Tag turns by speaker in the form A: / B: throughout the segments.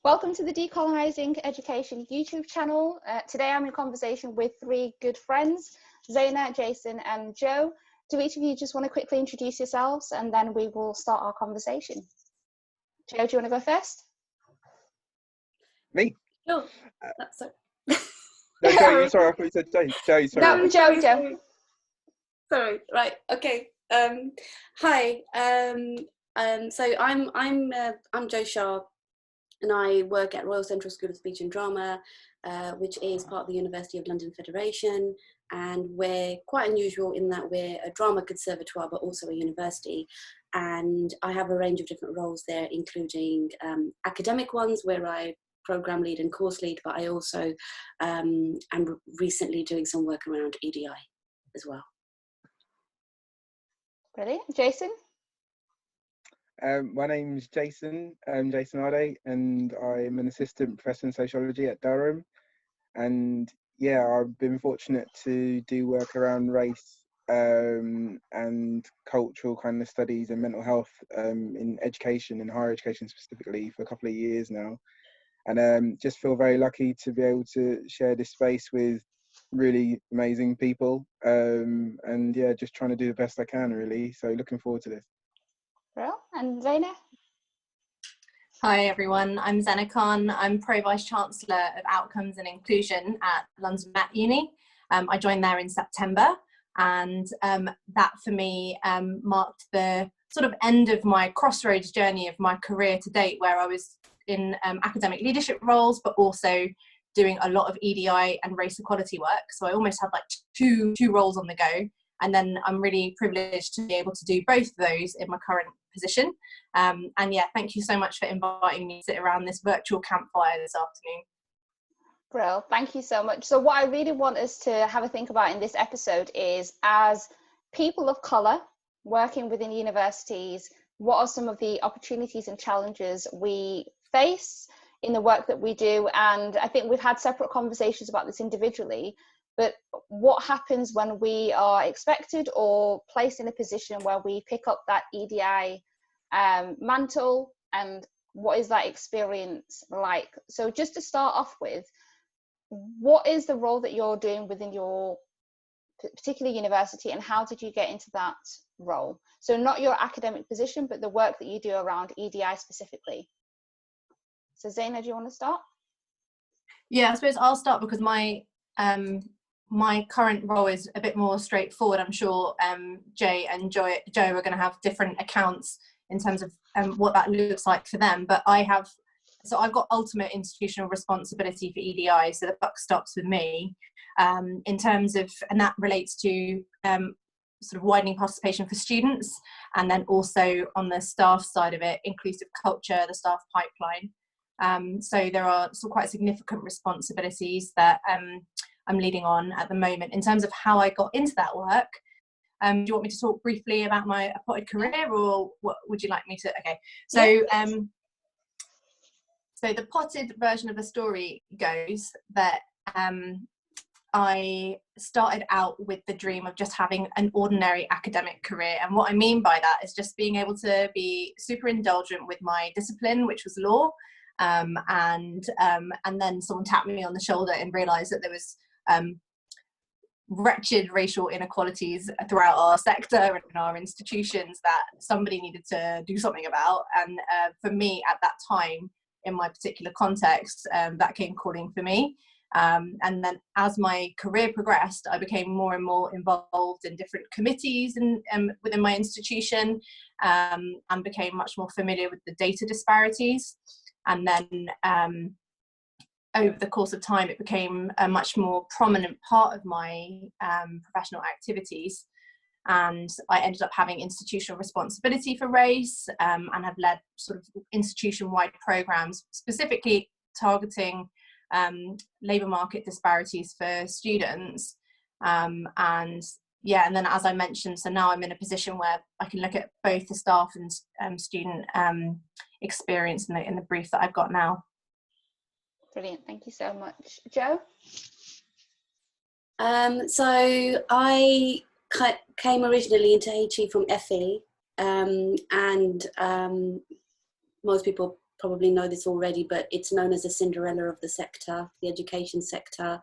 A: Welcome to the Decolonising Education YouTube channel. Today I'm in conversation with three good friends, Zainab, Jason and Jo. Do each of you just want to quickly introduce yourselves and then we will start our conversation? Jo, do you want to go first?
B: Me?
C: Sure. That's it.
B: No, Joe, sorry, I thought you said Joe. Sorry.
A: No, Jo.
C: Sorry. Right. Okay. Hi. So I'm Jo Shah, and I work at Royal Central School of Speech and Drama, which is part of the University of London Federation, and we're quite unusual in that we're a drama conservatoire but also a university, and I have a range of different roles there, including academic ones where I program lead and course lead, but I also am recently doing some work around EDI as well.
A: Brilliant. Jason?
B: My name's Jason, Jason Arday, and I'm an assistant professor in sociology at Durham. And yeah, I've been fortunate to do work around race and cultural kind of studies and mental health in education, in higher education specifically, for a couple of years now. And just feel very lucky to be able to share this space with really amazing people. And yeah, just trying to do the best I can, really. So looking forward to this.
A: Well, and Zainab?
D: Hi everyone, I'm Zanna Khan. I'm Pro-Vice Chancellor of Outcomes and Inclusion at London Met Uni. I joined there in September, and that for me marked the sort of end of my crossroads journey of my career to date, where I was in academic leadership roles, but also doing a lot of EDI and race equality work. So I almost had like two roles on the go. And then I'm really privileged to be able to do both of those in my current position. And yeah, thank you so much for inviting me to sit around this virtual campfire this afternoon.
A: Brill, thank you so much. So what I really want us to have a think about in this episode is, as people of colour working within universities, what are some of the opportunities and challenges we face in the work that we do? And I think we've had separate conversations about this individually, but what happens when we are expected or placed in a position where we pick up that EDI mantle, and what is that experience like? So just to start off with, what is the role that you're doing within your particular university, and how did you get into that role? So not your academic position, but the work that you do around EDI specifically. So Zainab, do you want to start?
D: Yeah, I suppose I'll start because my current role is a bit more straightforward. I'm sure Jay and Jo are going to have different accounts in terms of what that looks like for them. But I've got ultimate institutional responsibility for EDI, so the buck stops with me in terms of, and that relates to sort of widening participation for students, and then also on the staff side of it, inclusive culture, the staff pipeline. So there are still quite significant responsibilities that I'm leading on at the moment. In terms of how I got into that work, do you want me to talk briefly about my appointed career, or what would you like me to? Okay, so so the potted version of the story goes that I started out with the dream of just having an ordinary academic career, and what I mean by that is just being able to be super indulgent with my discipline, which was law, and then someone tapped me on the shoulder and realised that there was wretched racial inequalities throughout our sector and in our institutions that somebody needed to do something about. And for me at that time, in my particular context, that came calling for me. And then as my career progressed, I became more and more involved in different committees and within my institution, and became much more familiar with the data disparities. And then over the course of time, it became a much more prominent part of my professional activities. And I ended up having institutional responsibility for race, and have led sort of institution-wide programs specifically targeting labour market disparities for students. And yeah, and then as I mentioned, so now I'm in a position where I can look at both the staff and student experience in the brief that I've got now.
A: Brilliant, thank you so much. Jo?
C: So I came originally into HE from FE, and most people probably know this already, but it's known as the Cinderella of the sector, the education sector.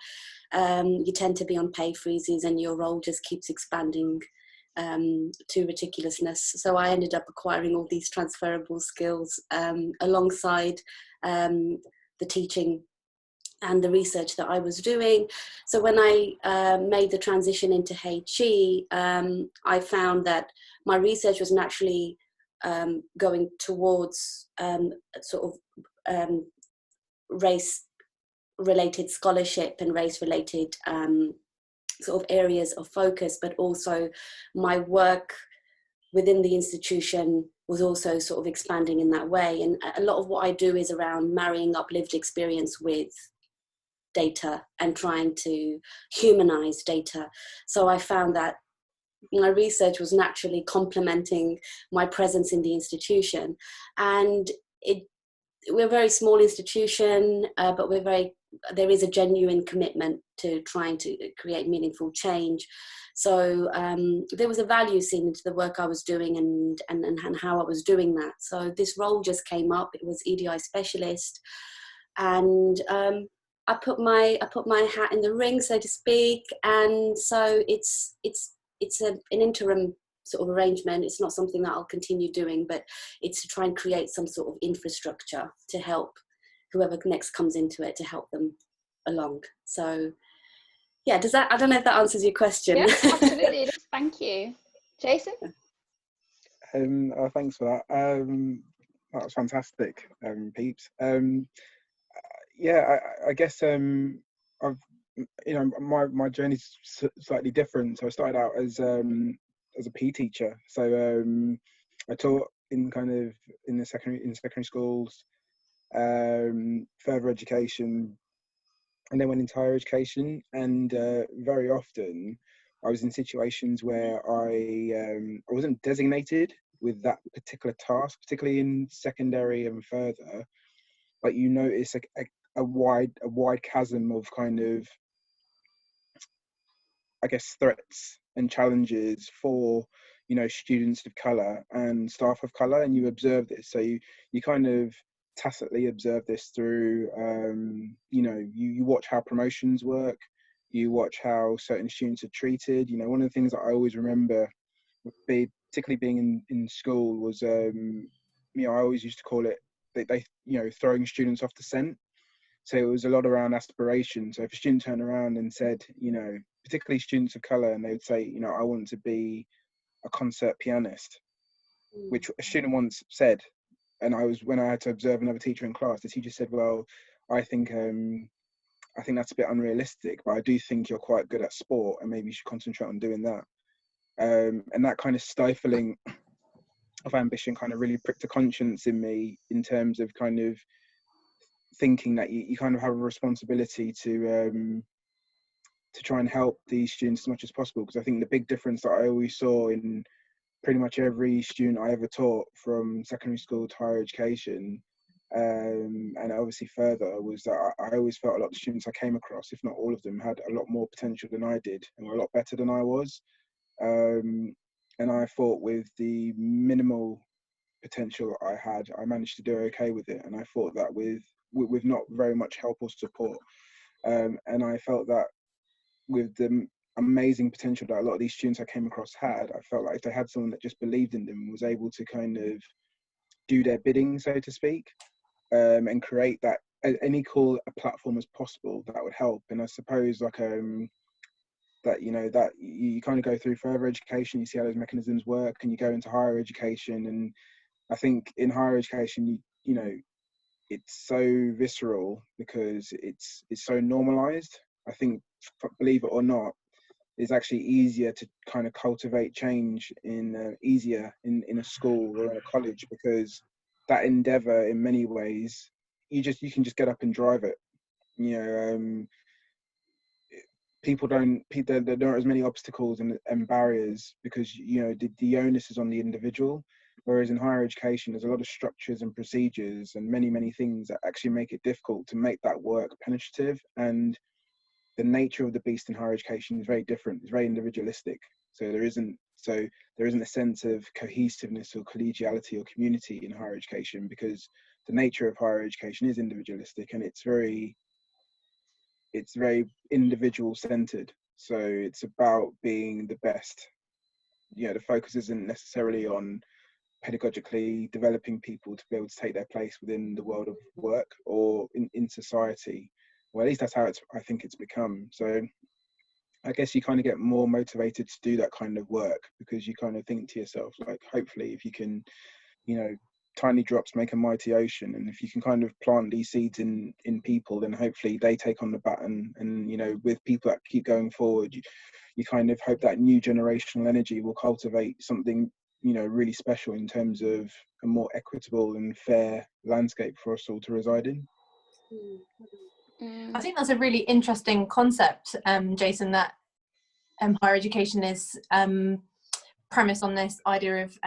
C: You tend to be on pay freezes and your role just keeps expanding to ridiculousness. So I ended up acquiring all these transferable skills alongside the teaching and the research that I was doing. So when I made the transition into HE, I found that my research was naturally going towards sort of race-related scholarship and race-related sort of areas of focus, but also my work within the institution was also sort of expanding in that way. And a lot of what I do is around marrying up lived experience with data and trying to humanize data. So I found that my research was naturally complementing my presence in the institution. And we're a very small institution, but there is a genuine commitment to trying to create meaningful change. So there was a value seen into the work I was doing and how I was doing that. So this role just came up. It was EDI specialist, and I put my hat in the ring, so to speak. And so it's an interim sort of arrangement. It's not something that I'll continue doing, but it's to try and create some sort of infrastructure to help whoever next comes into it, to help them along. So yeah, I don't know if that answers your question.
A: Yeah, absolutely it is. Thank you. Jason?
B: Thanks for that. That was fantastic, peeps. Yeah, I guess I've, my journey's slightly different. So I started out as a PE teacher. So I taught in the secondary schools, further education, and then went into higher education. And very often I was in situations where I wasn't designated with that particular task, particularly in secondary and further. But you notice a wide chasm of kind of, I guess, threats and challenges for, students of colour and staff of colour, and you observe this. So you kind of tacitly observe this through, you watch how promotions work, you watch how certain students are treated. One of the things that I always remember, particularly being in school, was, I always used to call it, they throwing students off the scent. So it was a lot around aspiration. So if a student turned around and said, particularly students of colour, and they would say, I want to be a concert pianist, which a student once said, and when I had to observe another teacher in class, the teacher said, well, I think that's a bit unrealistic, but I do think you're quite good at sport and maybe you should concentrate on doing that. And that kind of stifling of ambition kind of really pricked a conscience in me, in terms of kind of thinking that you kind of have a responsibility to try and help these students as much as possible. Because I think the big difference that I always saw in pretty much every student I ever taught, from secondary school to higher education, and obviously further, was that I always felt a lot of the students I came across, if not all of them, had a lot more potential than I did and were a lot better than I was. And I thought with the minimal potential I had, I managed to do okay with it. And I thought that with not very much help or support, and I felt that with the amazing potential that a lot of these students I came across had, I felt like if they had someone that just believed in them and was able to kind of do their bidding, so to speak, and create that any cool a platform as possible, that would help. And I suppose that you kind of go through further education, you see how those mechanisms work, and you go into higher education. And I think in higher education, it's so visceral because it's so normalized. I think, believe it or not, it's actually easier to kind of cultivate change in a school or in a college, because that endeavor, in many ways, you can just get up and drive it. There aren't as many obstacles and barriers, because the onus is on the individual. Whereas in higher education, there's a lot of structures and procedures and many things that actually make it difficult to make that work penetrative. And the nature of the beast in higher education is very different. It's very individualistic. So there isn't So there isn't a sense of cohesiveness or collegiality or community in higher education, because the nature of higher education is individualistic, and it's very individual centered. So it's about being the best. The focus isn't necessarily on pedagogically developing people to be able to take their place within the world of work or in society. Well, at least that's how I think it's become. So I guess you kind of get more motivated to do that kind of work, because you kind of think to yourself, like, hopefully if you can, tiny drops make a mighty ocean, and if you can kind of plant these seeds in people, then hopefully they take on the baton, and with people that keep going forward, you kind of hope that new generational energy will cultivate something really special in terms of a more equitable and fair landscape for us all to reside in.
D: I think that's a really interesting concept, Jason, that higher education is premised on this idea of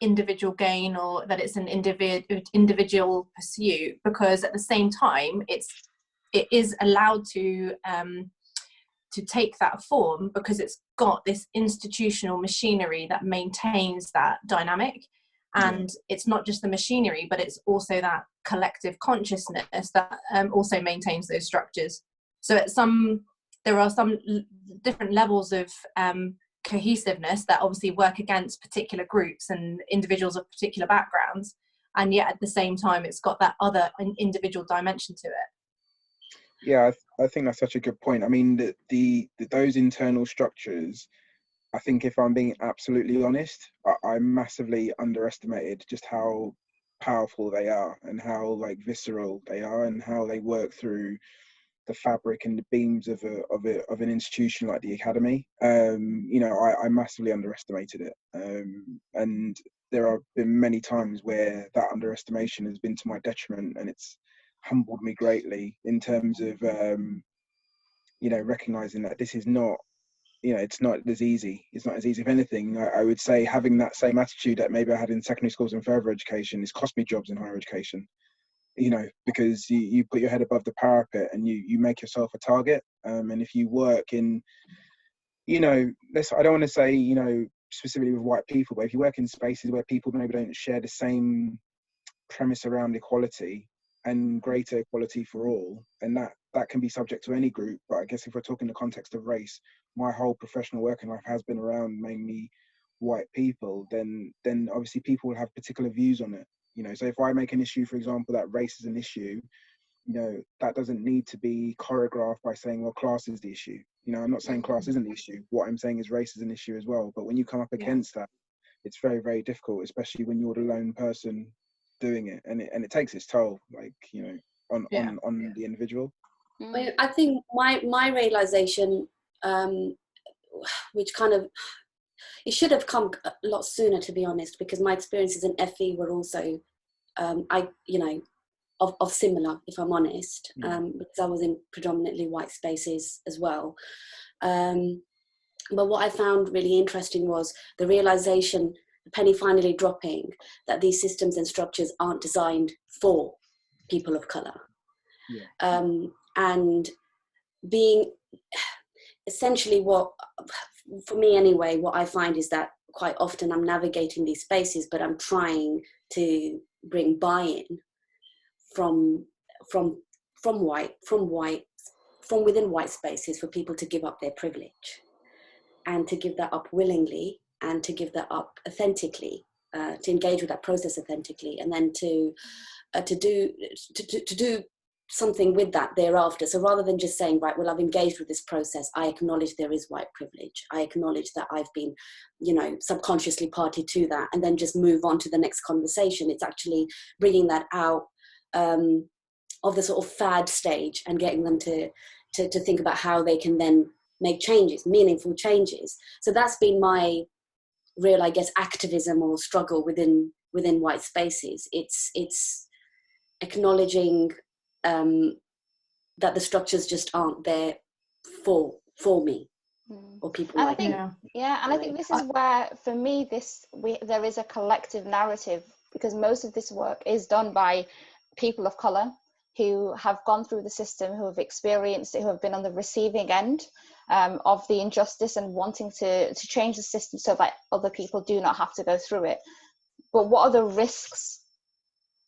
D: individual gain, or that it's an individual pursuit, because at the same time it is allowed to take that form because it's got this institutional machinery that maintains that dynamic. And it's not just the machinery, but it's also that collective consciousness that also maintains those structures. So there are some different levels of cohesiveness that obviously work against particular groups and individuals of particular backgrounds, and yet at the same time it's got that other individual dimension to it.
B: Yeah, I think that's such a good point. I mean, those internal structures, I think, if I'm being absolutely honest, I massively underestimated just how powerful they are, and how visceral they are, and how they work through the fabric and the beams of an institution like the academy. I massively underestimated it, and there have been many times where that underestimation has been to my detriment, and it's humbled me greatly in terms of recognizing that this is not, it's not as easy. It's not as easy. If anything, I would say having that same attitude that maybe I had in secondary schools and further education has cost me jobs in higher education. Because you put your head above the parapet and you make yourself a target. And if you work in, I don't want to say, specifically with white people, but if you work in spaces where people maybe don't share the same premise around equality and greater equality for all, and that can be subject to any group. But I guess if we're talking the context of race, my whole professional working life has been around mainly white people, then obviously people will have particular views on it. So if I make an issue, for example, that race is an issue, that doesn't need to be choreographed by saying, well, class is the issue. I'm not saying class isn't the issue. What I'm saying is race is an issue as well. But when you come up against that, it's very, very difficult, especially when you're the lone person doing it, and it takes its toll, on the individual.
C: I think my realization, which kind of, it should have come a lot sooner, to be honest, because my experiences in FE were also, of similar, if I'm honest, because I was in predominantly white spaces as well. But what I found really interesting was the realization, the penny finally dropping, that these systems and structures aren't designed for people of color. And being essentially for me anyway, what I find is that quite often I'm navigating these spaces, but I'm trying to bring buy-in from within white spaces, for people to give up their privilege, and to give that up willingly, and to give that up authentically, to engage with that process authentically, and then to do something with that thereafter. So rather than just saying, right, well, I've engaged with this process, I acknowledge there is white privilege, I acknowledge that I've been, subconsciously party to that, and then just move on to the next conversation. It's actually bringing that out of the sort of fad stage, and getting them to think about how they can then make changes, meaningful changes. So that's been my real, I guess, activism or struggle within white spaces. It's acknowledging that the structures just aren't there for me or people like me.
A: And I think this is where, for me, there is a collective narrative, because most of this work is done by people of colour who have gone through the system, who have experienced it, who have been on the receiving end. of the injustice and wanting to change the system so that other people do not have to go through it. But what are the risks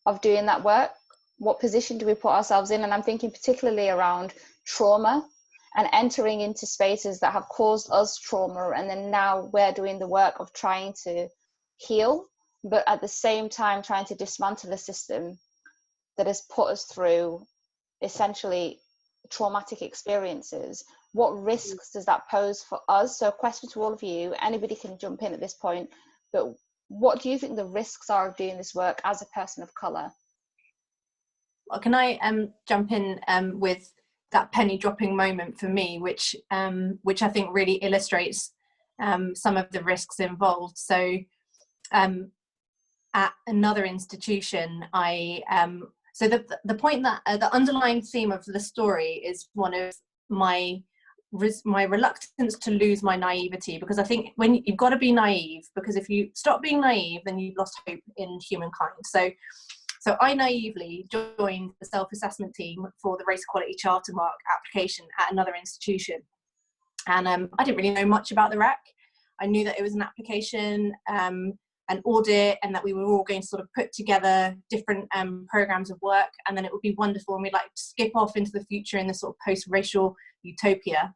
A: of doing that work? What position do we put ourselves in? And I'm thinking particularly around trauma and entering into spaces that have caused us trauma, and then now we're doing the work of trying to heal, but at the same time trying to dismantle a system that has put us through essentially traumatic experiences. What risks does that pose for us? So a question to all of you, anybody can jump in at this point, but what do you think the risks are of doing this work as a person of colour?
D: Well, can I jump in with that penny dropping moment for me, which I think really illustrates some of the risks involved. So at another institution, so the point that the underlying theme of the story is one of my reluctance to lose my naivety, because I think when you've got to be naive, because if you stop being naive, then you've lost hope in humankind. So I naively joined the self-assessment team for the Race Equality Charter Mark application at another institution. And I didn't really know much about the REC. I knew that it was an application, an audit, and that we were all going to sort of put together different programs of work, and then it would be wonderful, and we'd like to skip off into the future in this sort of post-racial utopia.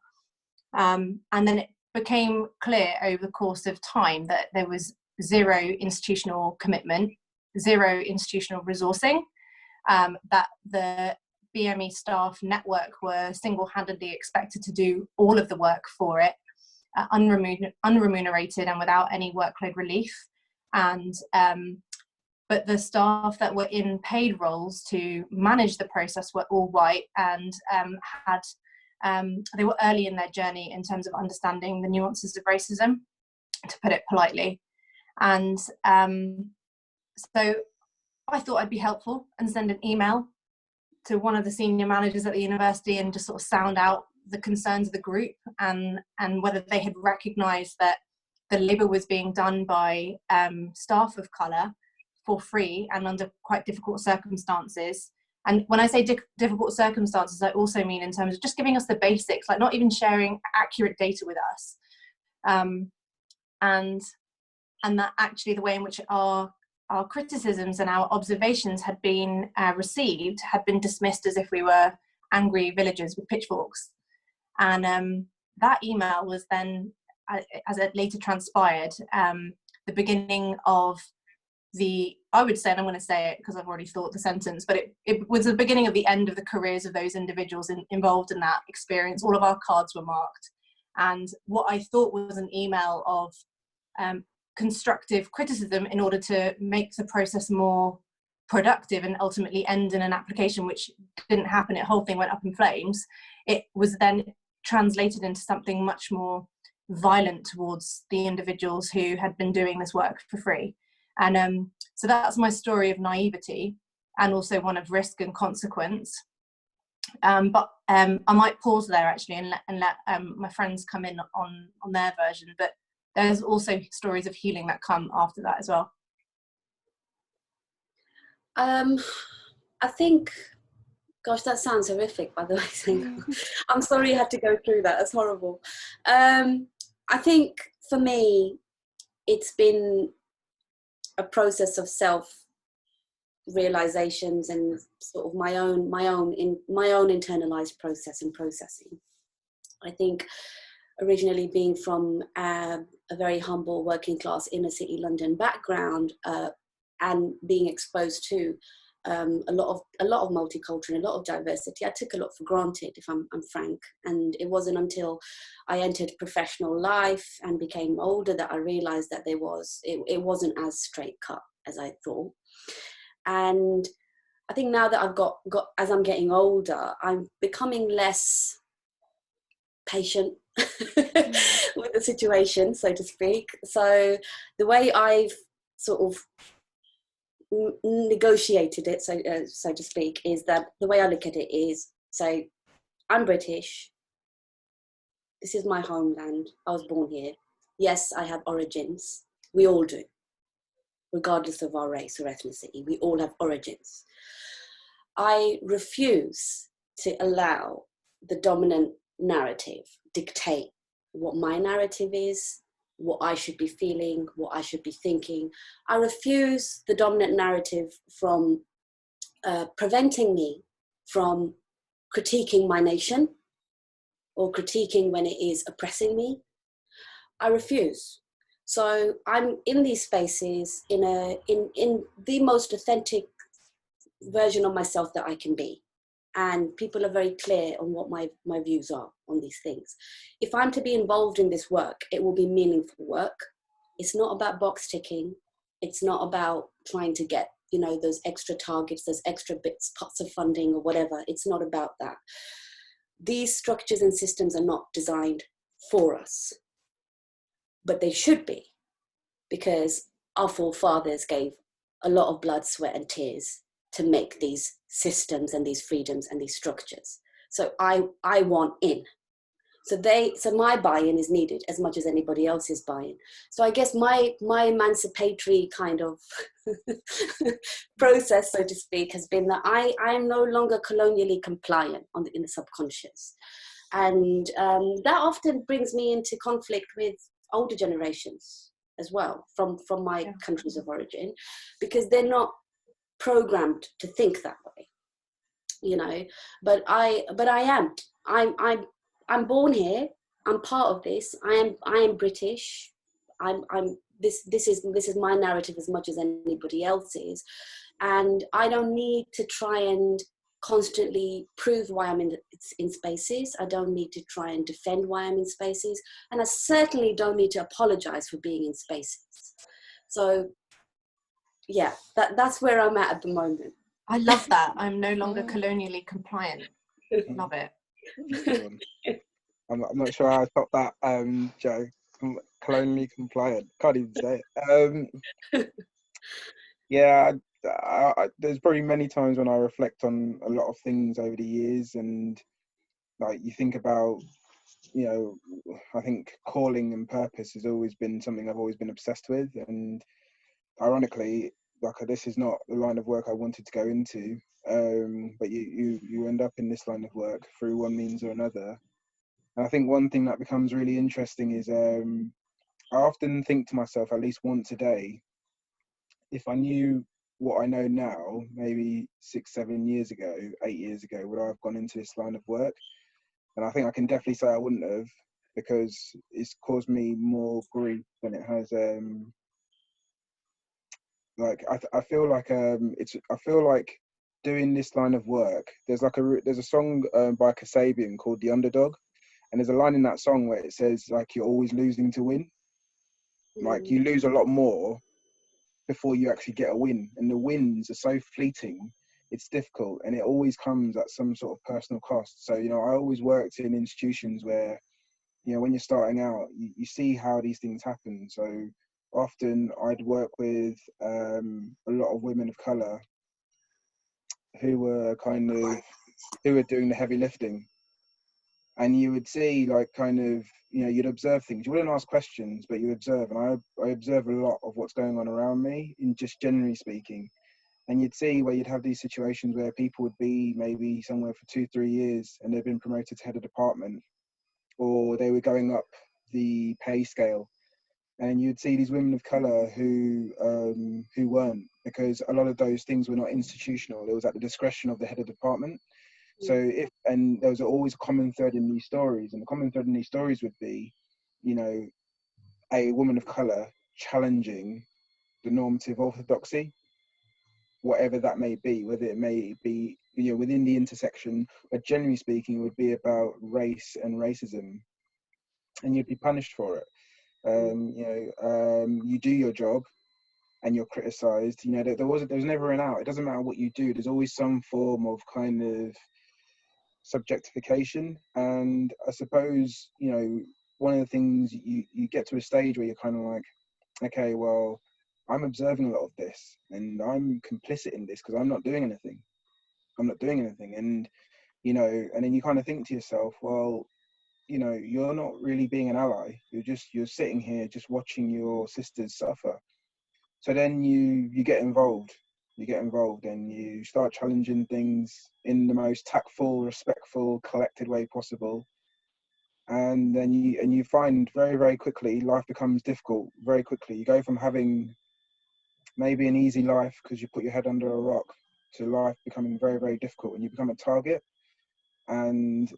D: And then it became clear over the course of time that there was zero institutional commitment, zero institutional resourcing, that the BME staff network were single-handedly expected to do all of the work for it, unremunerated and without any workload relief. And but the staff that were in paid roles to manage the process were all white, and they were early in their journey in terms of understanding the nuances of racism, to put it politely. And so I thought I'd be helpful and send an email to one of the senior managers at the university and just sort of sound out the concerns of the group, and whether they had recognised that the labour was being done by staff of colour for free and under quite difficult circumstances. And when I say difficult circumstances, I also mean in terms of just giving us the basics, like not even sharing accurate data with us. And that actually the way in which our criticisms and our observations had been received had been dismissed as if we were angry villagers with pitchforks. And that email was then, as it later transpired, the beginning of I would say, and I'm going to say it because I've already thought the sentence, but it was the beginning of the end of the careers of those individuals involved in that experience. All of our cards were marked. And what I thought was an email of constructive criticism in order to make the process more productive and ultimately end in an application, which didn't happen. The whole thing went up in flames. It was then translated into something much more violent towards the individuals who had been doing this work for free. And so that's my story of naivety, and also one of risk and consequence. But I might pause there actually and let my friends come in on their version, but there's also stories of healing that come after that as well.
C: I think, gosh, that sounds horrific, by the way. I'm sorry you had to go through that. That's horrible. I think for me, it's been a process of self-realizations and sort of my own internalized process and processing. I think originally being from a very humble working class inner city London background, and being exposed to a lot of multicultural and a lot of diversity, I took a lot for granted, if I'm frank. And it wasn't until I entered professional life and became older that I realized that it wasn't as straight cut as I thought. And I think now that I've got as I'm getting older, I'm becoming less patient with the situation, so to speak. So the way I've sort of negotiated it, so to speak, is that the way I look at it is, so I'm British, this is my homeland, I was born here, yes, I have origins, we all do, regardless of our race or ethnicity, we all have origins. I refuse to allow the dominant narrative dictate what my narrative is, what I should be feeling, what I should be thinking. I refuse the dominant narrative from preventing me from critiquing my nation or critiquing when it is oppressing me. I refuse. So I'm in these spaces in the most authentic version of myself that I can be. And people are very clear on what my views are on these things. If I'm to be involved in this work, it will be meaningful work. It's not about box ticking. It's not about trying to get, those extra targets, those extra bits, pots of funding or whatever. It's not about that. These structures and systems are not designed for us, but they should be, because our forefathers gave a lot of blood, sweat and tears to make these systems and these freedoms and these structures. So I want in. So my buy-in is needed as much as anybody else's buy-in. So I guess my emancipatory kind of process, so to speak, has been that I am no longer colonially compliant in the subconscious. And that often brings me into conflict with older generations as well from my countries of origin, because they're not programmed to think that way, but I am. I'm born here. I'm part of this. I am British. This is my narrative as much as anybody else's, and I don't need to try and constantly prove why I'm in spaces. I don't need to try and defend why I'm in spaces, and I certainly don't need to apologize for being in spaces. So yeah, that's where I'm at the moment.
D: I love that. I'm no longer colonially compliant. Love it.
B: I'm not sure how I top that, Jo. Colonially compliant. Can't even say it. Yeah, there's probably many times when I reflect on a lot of things over the years, and like you think about, I think calling and purpose has always been something I've always been obsessed with, and ironically, like this is not the line of work I wanted to go into, but you end up in this line of work through one means or another. And I think one thing that becomes really interesting is I often think to myself at least once a day, if I knew what I know now, maybe 6, 7 years ago, 8 years ago, would I have gone into this line of work? And I think I can definitely say I wouldn't have, because it's caused me more grief than it has. I feel like doing this line of work. There's a song by Kasabian called "The Underdog," and there's a line in that song where it says like you're always losing to win. Like you lose a lot more before you actually get a win, and the wins are so fleeting. It's difficult, and it always comes at some sort of personal cost. So I always worked in institutions where when you're starting out, you see how these things happen. So often I'd work with a lot of women of colour who were doing the heavy lifting, and you would see you'd observe things. You wouldn't ask questions, but you observe, and I observe a lot of what's going on around me, in just generally speaking. And you'd see where you'd have these situations where people would be maybe somewhere for 2-3 years and they've been promoted to head of department, or they were going up the pay scale, and you'd see these women of colour who weren't, because a lot of those things were not institutional. It was at the discretion of the head of department. So there was always a common thread in these stories, and the common thread in these stories would be, a woman of colour challenging the normative orthodoxy, whatever that may be, whether it may be within the intersection, but generally speaking, it would be about race and racism, and you'd be punished for it. You do your job and you're criticised. There was never an out. It doesn't matter what you do. There's always some form of kind of subjectification. And I suppose one of the things you get to a stage where you're kind of like, okay, well, I'm observing a lot of this, and I'm complicit in this because I'm not doing anything. And and then you kind of think to yourself, well, you're not really being an ally. You're sitting here just watching your sisters suffer. So then you get involved. And you start challenging things in the most tactful, respectful, collected way possible. and then you find very, very quickly life becomes difficult very quickly. You go from having maybe an easy life because you put your head under a rock to life becoming very, very difficult, and you become a target. And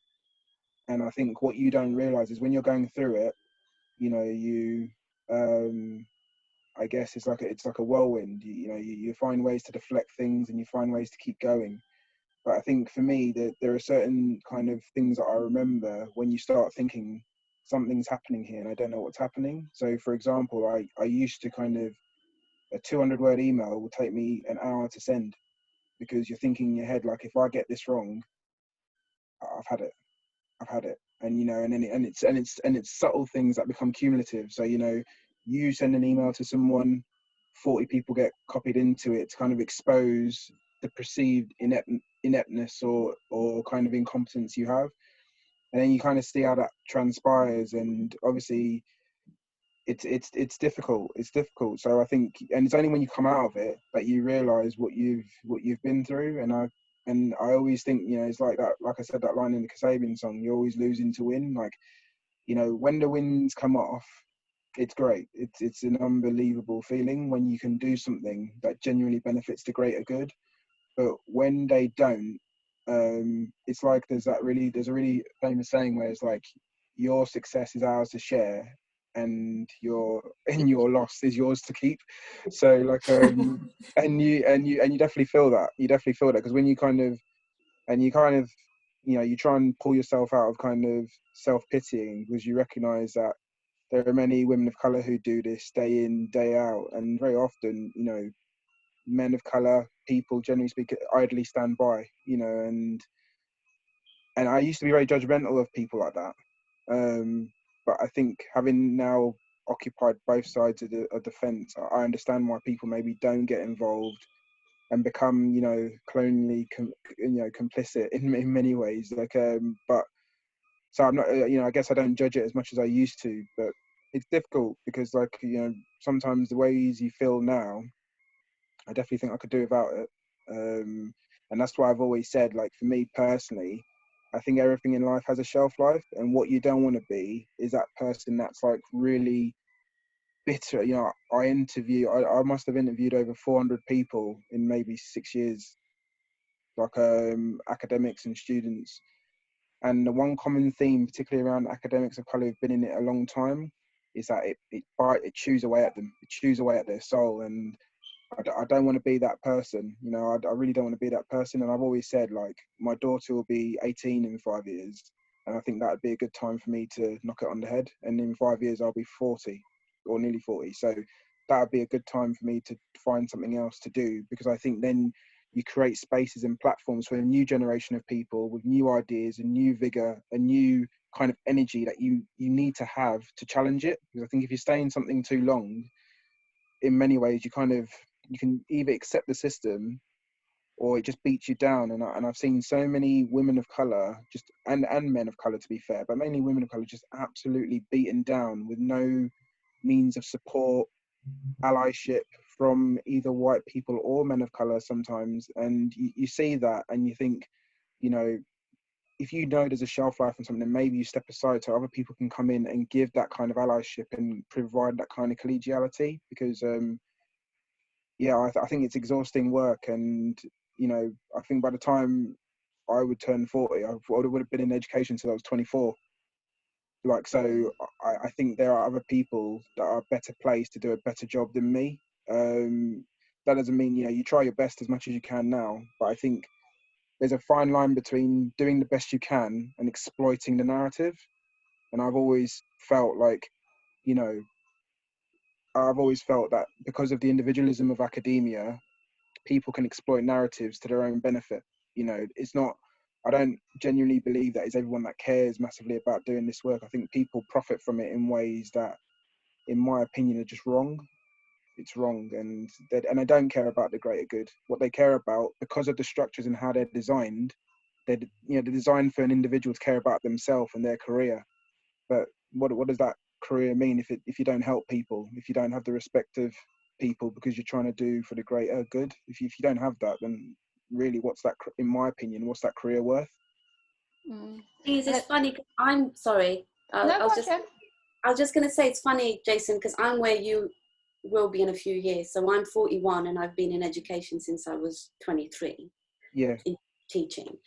B: I think what you don't realize is when you're going through it, you know, you I guess it's like a whirlwind. You find ways to deflect things, and you find ways to keep going. But I think for me, that there are certain kind of things that I remember when you start thinking something's happening here and I don't know what's happening. So for example, I used to kind of, a 200-word email will take me an hour to send, because you're thinking in your head, like, if I get this wrong, I've had it. I've had it. And it's subtle things that become cumulative. So you send an email to someone, 40 people get copied into it to kind of expose the perceived ineptness or kind of incompetence you have, and then you kind of see how that transpires. And obviously it's difficult. It's difficult. So I think, and it's only when you come out of it that you realize what you've been through. And I always think, it's like that, like I said, that line in the Kasabian song, you're always losing to win. Like, when the winds come off, it's great. It's an unbelievable feeling when you can do something that genuinely benefits the greater good. But when they don't, it's like there's a really famous saying where it's like, your success is ours to share, and your loss is yours to keep. So like, and you definitely feel that. You definitely feel that, because when you kind of you try and pull yourself out of kind of self-pitying, because you recognize that there are many women of color who do this day in, day out, and very often, men of color, people generally speaking, idly stand by, and I used to be very judgmental of people like that. But I think, having now occupied both sides of the fence, I understand why people maybe don't get involved and become, colonially, complicit in many ways. Like, but so I'm not, I guess I don't judge it as much as I used to, but it's difficult because, like, sometimes the ways you feel now, I definitely think I could do without it. And that's why I've always said, like, for me personally, I think everything in life has a shelf life, and what you don't want to be is that person that's like really bitter. I must have interviewed over 400 people in maybe 6 years, like, academics and students. And the one common theme, particularly around academics of colour who've been in it a long time, is that it chews away at them. It chews away at their soul. And I don't want to be that person. I really don't want to be that person. And I've always said, like, my daughter will be 18 in 5 years, and I think that would be a good time for me to knock it on the head. And in 5 years, I'll be 40 or nearly 40. So that would be a good time for me to find something else to do, because I think then you create spaces and platforms for a new generation of people with new ideas and new vigor, a new kind of energy that you need to have to challenge it. Because I think if you stay in something too long, in many ways, you can either accept the system or it just beats you down. And I've seen so many women of color, just and men of color, to be fair, but mainly women of color, just absolutely beaten down with no means of support, allyship from either white people or men of color sometimes. And you see that and you think, if there's a shelf life on something, then maybe you step aside so other people can come in and give that kind of allyship and provide that kind of collegiality. Because I think it's exhausting work. And I think by the time I would turn 40, I would have been in education until I was 24. Like, so I think there are other people that are better placed to do a better job than me. That doesn't mean, you try your best as much as you can now, but I think there's a fine line between doing the best you can and exploiting the narrative. And I've always felt like, I've always felt that because of the individualism of academia, people can exploit narratives to their own benefit. It's not, I don't genuinely believe that is everyone that cares massively about doing this work. I think people profit from it in ways that, in my opinion, are just wrong. It's wrong. And they don't care about the greater good. What they care about, because of the structures and how they're designed, they're designed for an individual to care about themselves and their career. But what does that career mean if you don't help people, if you don't have the respect of people because you're trying to do for the greater good? If you don't have that, then really, in my opinion, what's that career worth?
C: It's funny, 'cause I'm sorry.
A: No,
C: I
A: go
C: was
A: on,
C: just
A: Jen.
C: I was just going to say, it's funny, Jason, because I'm where you will be in a few years. So I'm 41 and I've been in education since I was 23
B: Yeah.
C: in teaching.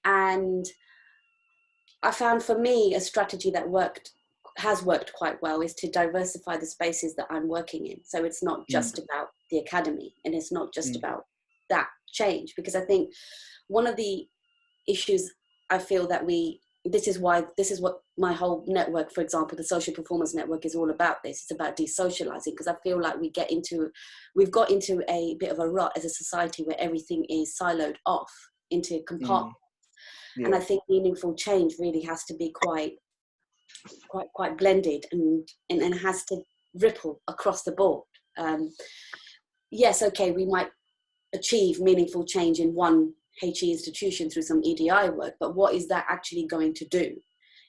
C: And I found for me a strategy that has worked quite well is to diversify the spaces that I'm working in. So it's not just about the academy, and it's not just about that change, because I think one of the issues I feel that this is what my whole network, for example, the social performance network, is all about. It's about desocializing, because I feel like we've got into a bit of a rut as a society where everything is siloed off into compartments.
B: Yeah.
C: And I think meaningful change really has to be quite blended and has to ripple across the board. Yes, okay, we might achieve meaningful change in one HE institution through some EDI work, but what is that actually going to do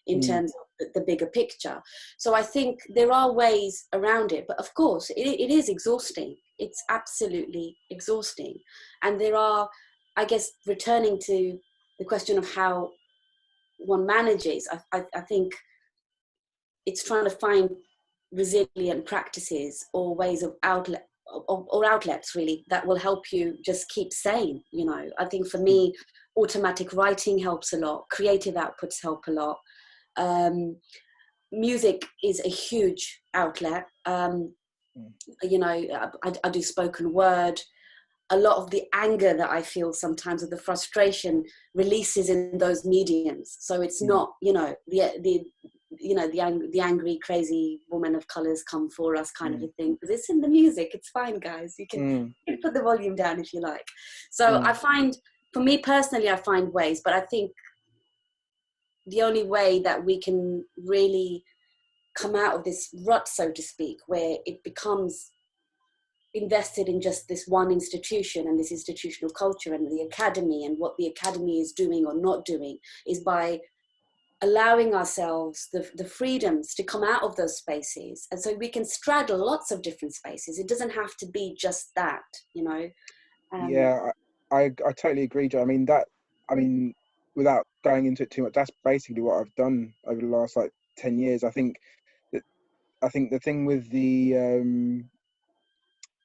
C: in terms of the bigger picture? So I think there are ways around it, but of course it is exhausting. It's absolutely exhausting. And there are, I guess, returning to the question of how one manages, I think it's trying to find resilient practices or ways of outlet or outlets really that will help you just keep sane. You know, I think for me, automatic writing helps a lot. Creative outputs help a lot. Music is a huge outlet. You know, I do spoken word. A lot of the anger that I feel sometimes, or the frustration, releases in those mediums. So it's not, you know, the angry, crazy woman of colors come for us kind of a thing, because it's in the music. It's fine, guys. You can put the volume down if you like. So I find, for me personally, I find ways, but I think the only way that we can really come out of this rut, so to speak, where it becomes invested in just this one institution and this institutional culture and the academy and what the academy is doing or not doing, is by allowing ourselves the freedoms to come out of those spaces. And so we can straddle lots of different spaces. It doesn't have to be just that, you know.
B: Yeah, I totally agree, Jo. I mean, without going into it too much, that's basically what I've done over the last like 10 years. I think the thing with the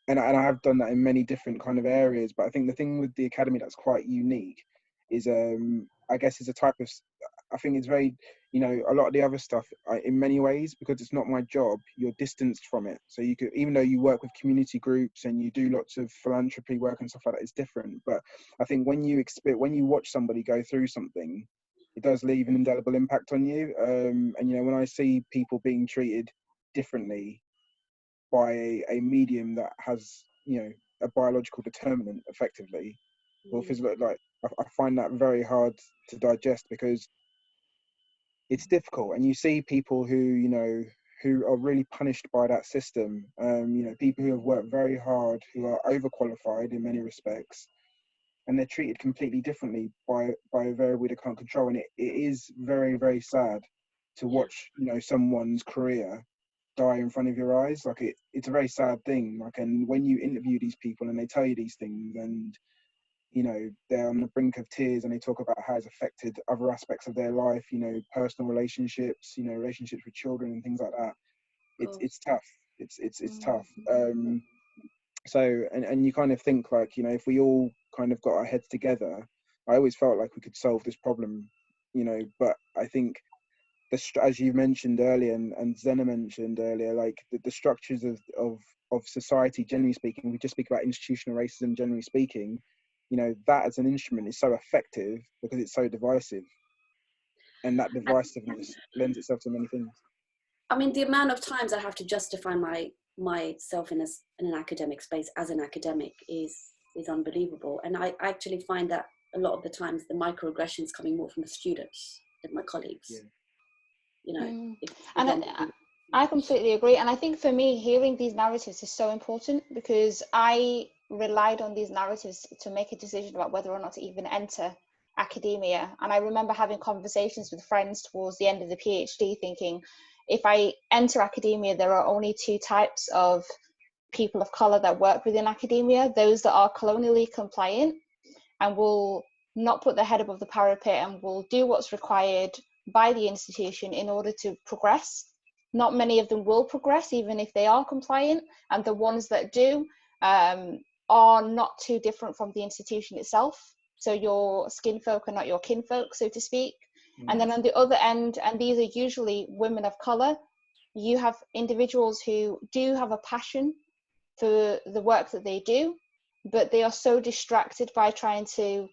B: and I have done that in many different kind of areas, but I think the thing with the academy that's quite unique is I guess is a type of, I think it's very, you know, a lot of the other stuff in many ways, because it's not my job, you're distanced from it. So you could, even though you work with community groups and you do lots of philanthropy work and stuff like that, it's different. But I think when you watch somebody go through something, it does leave an indelible impact on you. And you know, when I see people being treated differently by a medium that has, you know, a biological determinant effectively, or physical, like I find that very hard to digest, because it's difficult. And you see people who, you know, who are really punished by that system, you know, people who have worked very hard, who are overqualified in many respects, and they're treated completely differently by a variable they can't control. And it is very, very sad to watch, you know, someone's career die in front of your eyes. Like it's a very sad thing. Like, and when you interview these people and they tell you these things, and you know, they're on the brink of tears and they talk about how it's affected other aspects of their life, you know, personal relationships, you know, relationships with children and things like that. It's tough. It's tough. So and you kind of think, like, you know, if we all kind of got our heads together, I always felt like we could solve this problem, you know. But I think as you mentioned earlier, and Zanna mentioned earlier, like the structures of society, generally speaking, we just speak about institutional racism, generally speaking, you know, that as an instrument is so effective because it's so divisive, and that divisiveness lends itself to many things.
C: I mean, the amount of times I have to justify myself in an academic space as an academic is unbelievable. And I actually find that a lot of the times the microaggressions coming more from the students than my colleagues.
B: Yeah.
C: You know,
A: and I completely agree. And I think for me, hearing these narratives is so important, because I relied on these narratives to make a decision about whether or not to even enter academia. And I remember having conversations with friends towards the end of the PhD thinking, if I enter academia, there are only two types of people of color that work within academia: those that are colonially compliant and will not put their head above the parapet and will do what's required by the institution in order to progress. Not many of them will progress, even if they are compliant, and the ones that do are not too different from the institution itself. So your skin folk are not your kinfolk, so to speak. And then on the other end, and these are usually women of colour, you have individuals who do have a passion for the work that they do, but they are so distracted by trying to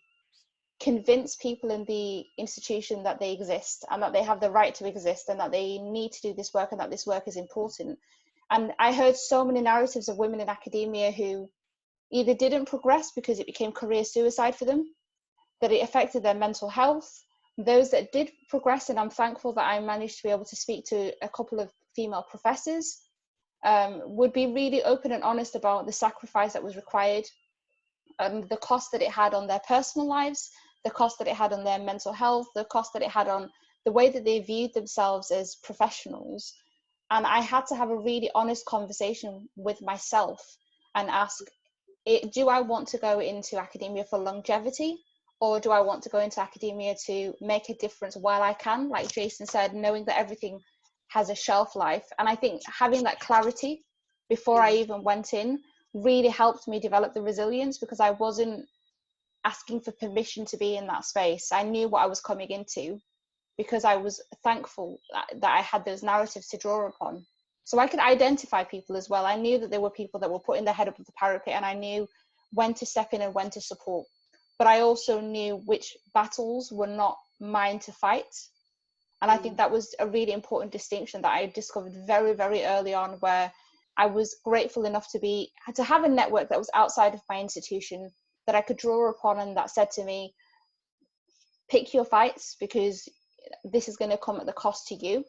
A: convince people in the institution that they exist and that they have the right to exist and that they need to do this work and that this work is important. And I heard so many narratives of women in academia who either didn't progress because it became career suicide for them, that it affected their mental health. Those that did progress, and I'm thankful that I managed to be able to speak to a couple of female professors, would be really open and honest about the sacrifice that was required, the cost that it had on their personal lives, the cost that it had on their mental health, the cost that it had on the way that they viewed themselves as professionals. And I had to have a really honest conversation with myself and ask, do I want to go into academia for longevity, or do I want to go into academia to make a difference while I can, like Jason said, knowing that everything has a shelf life? And I think having that clarity before I even went in really helped me develop the resilience, because I wasn't asking for permission to be in that space. I knew what I was coming into, because I was thankful that I had those narratives to draw upon. So I could identify people as well. I knew that there were people that were putting their head up the parapet, and I knew when to step in and when to support. But I also knew which battles were not mine to fight. And I think that was a really important distinction that I discovered very, very early on, where I was grateful enough to have a network that was outside of my institution that I could draw upon, and that said to me, pick your fights, because this is going to come at the cost to you,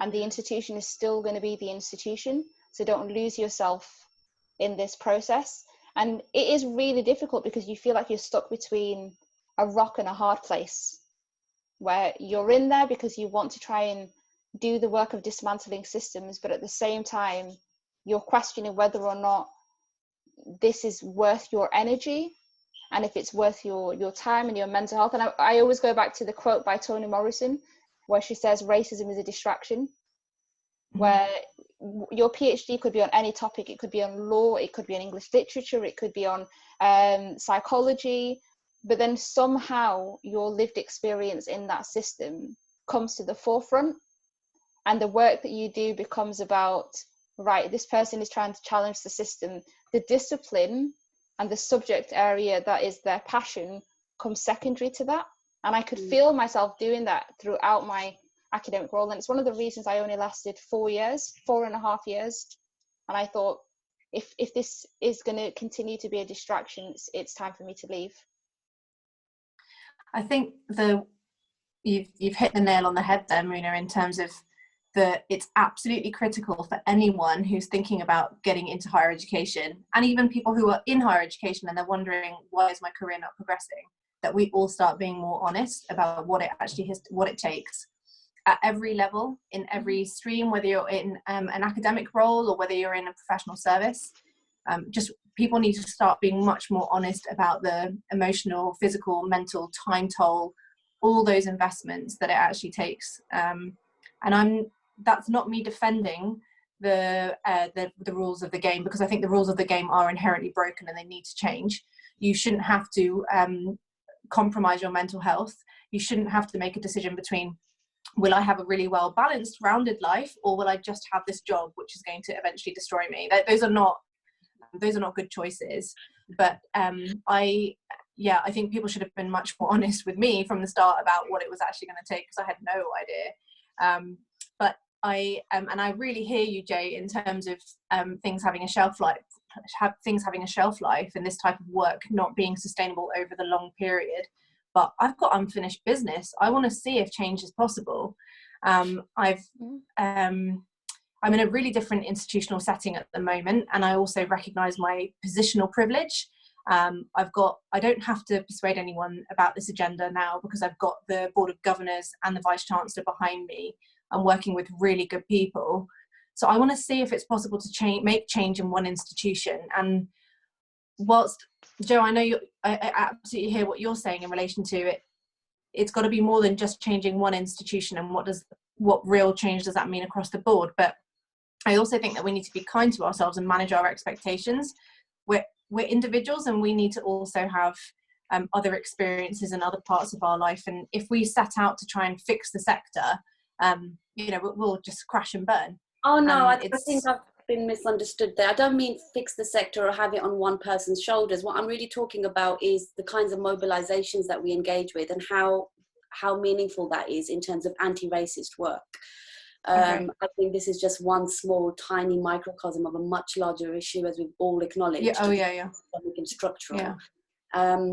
A: and the institution is still going to be the institution, so don't lose yourself in this process. And it is really difficult because you feel like you're stuck between a rock and a hard place, where you're in there because you want to try and do the work of dismantling systems, but at the same time you're questioning whether or not this is worth your energy, and if it's worth your time and your mental health. And I always go back to the quote by Toni Morrison, where she says racism is a distraction, where your PhD could be on any topic. It could be on law, it could be on English literature, it could be on psychology, but then somehow your lived experience in that system comes to the forefront, and the work that you do becomes about, right, this person is trying to challenge the system. The discipline and the subject area that is their passion comes secondary to that. And I could feel myself doing that throughout my academic role. And it's one of the reasons I only lasted 4.5 years. And I thought, if this is going to continue to be a distraction, it's time for me to leave.
D: I think you've hit the nail on the head there, Muna, in terms of it's absolutely critical for anyone who's thinking about getting into higher education, and even people who are in higher education and they're wondering, why is my career not progressing, that we all start being more honest about what it actually what it takes at every level, in every stream, whether you're in an academic role or whether you're in a professional service. Just people need to start being much more honest about the emotional, physical, mental time toll, all those investments that it actually takes. And that's not me defending the rules of the game, because I think the rules of the game are inherently broken and they need to change. You shouldn't have to compromise your mental health. You shouldn't have to make a decision between, will I have a really well balanced, rounded life, or will I just have this job which is going to eventually destroy me? Those are not good choices. But I think people should have been much more honest with me from the start about what it was actually going to take, because I had no idea. But and I really hear you, Jay, in terms of things having a shelf life, and this type of work not being sustainable over the long period. But I've got unfinished business. I want to see if change is possible. I'm in a really different institutional setting at the moment, and I also recognise my positional privilege. I don't have to persuade anyone about this agenda now, because I've got the Board of Governors and the Vice Chancellor behind me. I'm working with really good people. So I want to see if it's possible to make change in one institution. And whilst, Jo, I know I absolutely hear what you're saying in relation to it. it's got to be more than just changing one institution, and what real change does that mean across the board. But I also think that we need to be kind to ourselves and manage our expectations. We're individuals, and we need to also have other experiences in other parts of our life. And if we set out to try and fix the sector, we'll just crash and burn.
C: Oh no, I think I've been misunderstood there. I don't mean fix the sector or have it on one person's shoulders. What I'm really talking about is the kinds of mobilizations that we engage with, and how meaningful that is in terms of anti-racist work. I think this is just one small, tiny microcosm of a much larger issue, as we've all acknowledged.
D: Yeah.
C: And structural. Yeah.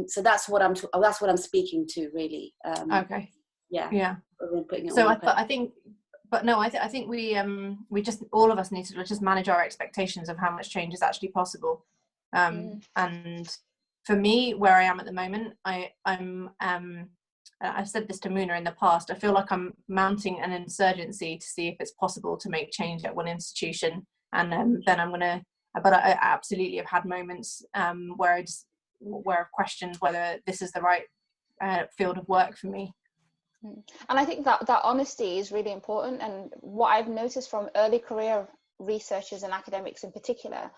C: So that's what I'm speaking to, really.
D: Okay.
C: Yeah.
D: So I think we just, all of us need to just manage our expectations of how much change is actually possible. And for me, where I am at the moment, I've said this to Muna in the past, I feel like I'm mounting an insurgency to see if it's possible to make change at one institution. And then but I absolutely have had moments where I've questioned whether this is the right field of work for me.
A: And I think that honesty is really important. And what I've noticed from early career researchers and academics in particular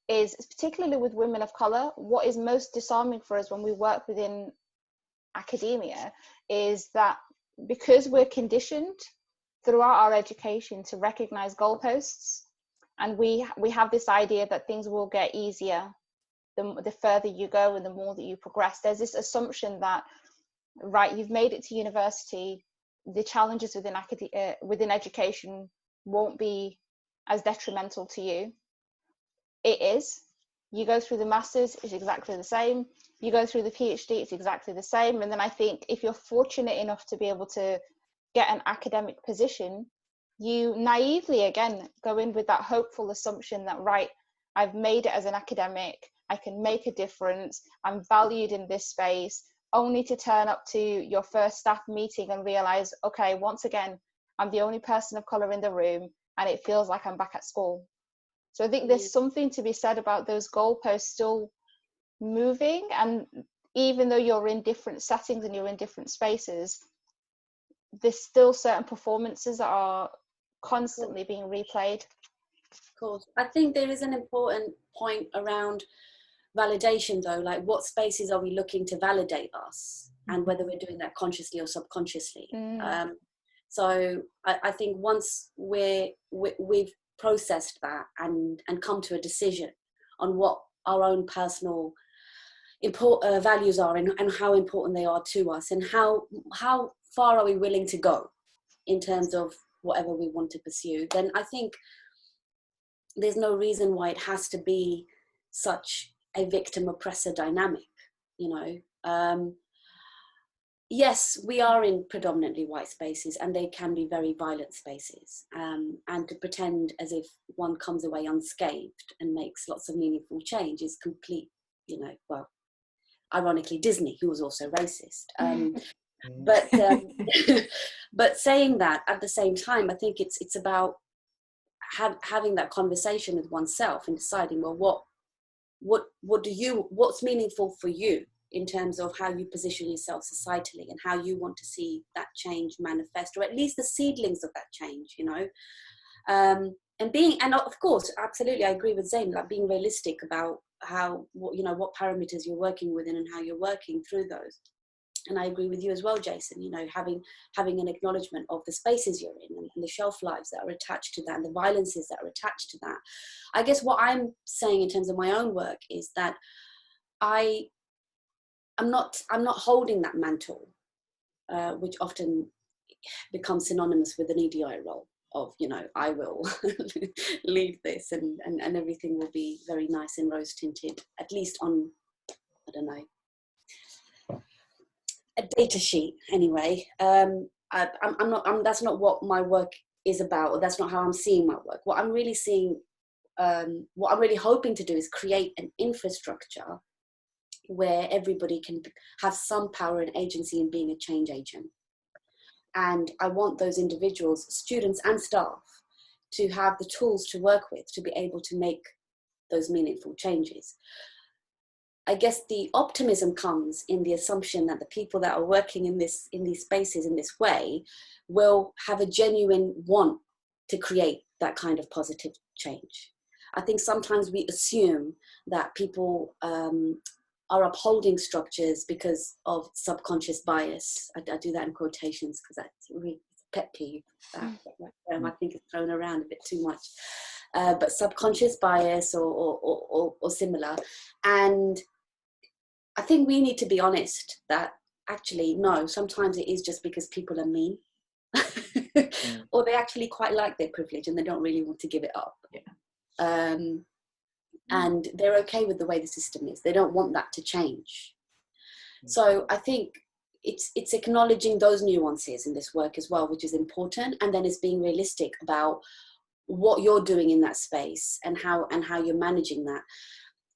A: is, particularly with women of colour, what is most disarming for us when we work within academia is that because we're conditioned throughout our education to recognise goalposts, and we have this idea that things will get easier the further you go and the more that you progress. There's this assumption that, right, you've made it to university, the challenges within education won't be as detrimental to you. It is. You go through the masters, it's exactly the same. You go through the PhD, it's exactly the same. And then I think if you're fortunate enough to be able to get an academic position, you naively, again, go in with that hopeful assumption that, right, I've made it as an academic, I can make a difference, I'm valued in this space, only to turn up to your first staff meeting and realize, okay, once again, I'm the only person of colour in the room, and it feels like I'm back at school. So I think there's something to be said about those goalposts still moving, and even though you're in different settings and you're in different spaces, there's still certain performances that are constantly being replayed.
C: Of course. I think there is an important point around validation, though, like what spaces are we looking to validate us, and whether we're doing that consciously or subconsciously. So I think once we've processed that and come to a decision on what our own personal values are, and how important they are to us, and how far are we willing to go in terms of whatever we want to pursue, then I think there's no reason why it has to be such a victim-oppressor dynamic, Yes, we are in predominantly white spaces, and they can be very violent spaces. And to pretend as if one comes away unscathed and makes lots of meaningful change is complete, well, ironically, Disney, who was also racist. But saying that at the same time, I think it's about having that conversation with oneself and deciding, well, what's meaningful for you in terms of how you position yourself societally, and how you want to see that change manifest, or at least the seedlings of that change, and of course, absolutely, I agree with Zain, like being realistic about what parameters you're working within and how you're working through those. And I agree with you as well, Jason, having an acknowledgement of the spaces you're in, and the shelf lives that are attached to that, and the violences that are attached to that. I guess what I'm saying in terms of my own work is that I'm not holding that mantle, which often becomes synonymous with an EDI role of, I will lead this, and everything will be very nice and rose tinted, at least on, I don't know, a data sheet anyway. That's not what my work is about, or that's not how I'm seeing my work. What I'm really seeing, what I'm really hoping to do is create an infrastructure where everybody can have some power and agency in being a change agent. And I want those individuals, students and staff, to have the tools to work with to be able to make those meaningful changes. I guess the optimism comes in the assumption that the people that are working in these spaces in this way will have a genuine want to create that kind of positive change. I think sometimes we assume that people are upholding structures because of subconscious bias. I do that in quotations because that's really a pet peeve. I think it's thrown around a bit too much. But subconscious bias or similar. And I think we need to be honest that actually, no, sometimes it is just because people are mean. Or they actually quite like their privilege and they don't really want to give it up. And they're okay with the way the system is. They don't want that to change. So I think it's acknowledging those nuances in this work as well, which is important. And then it's being realistic about what you're doing in that space and how you're managing that.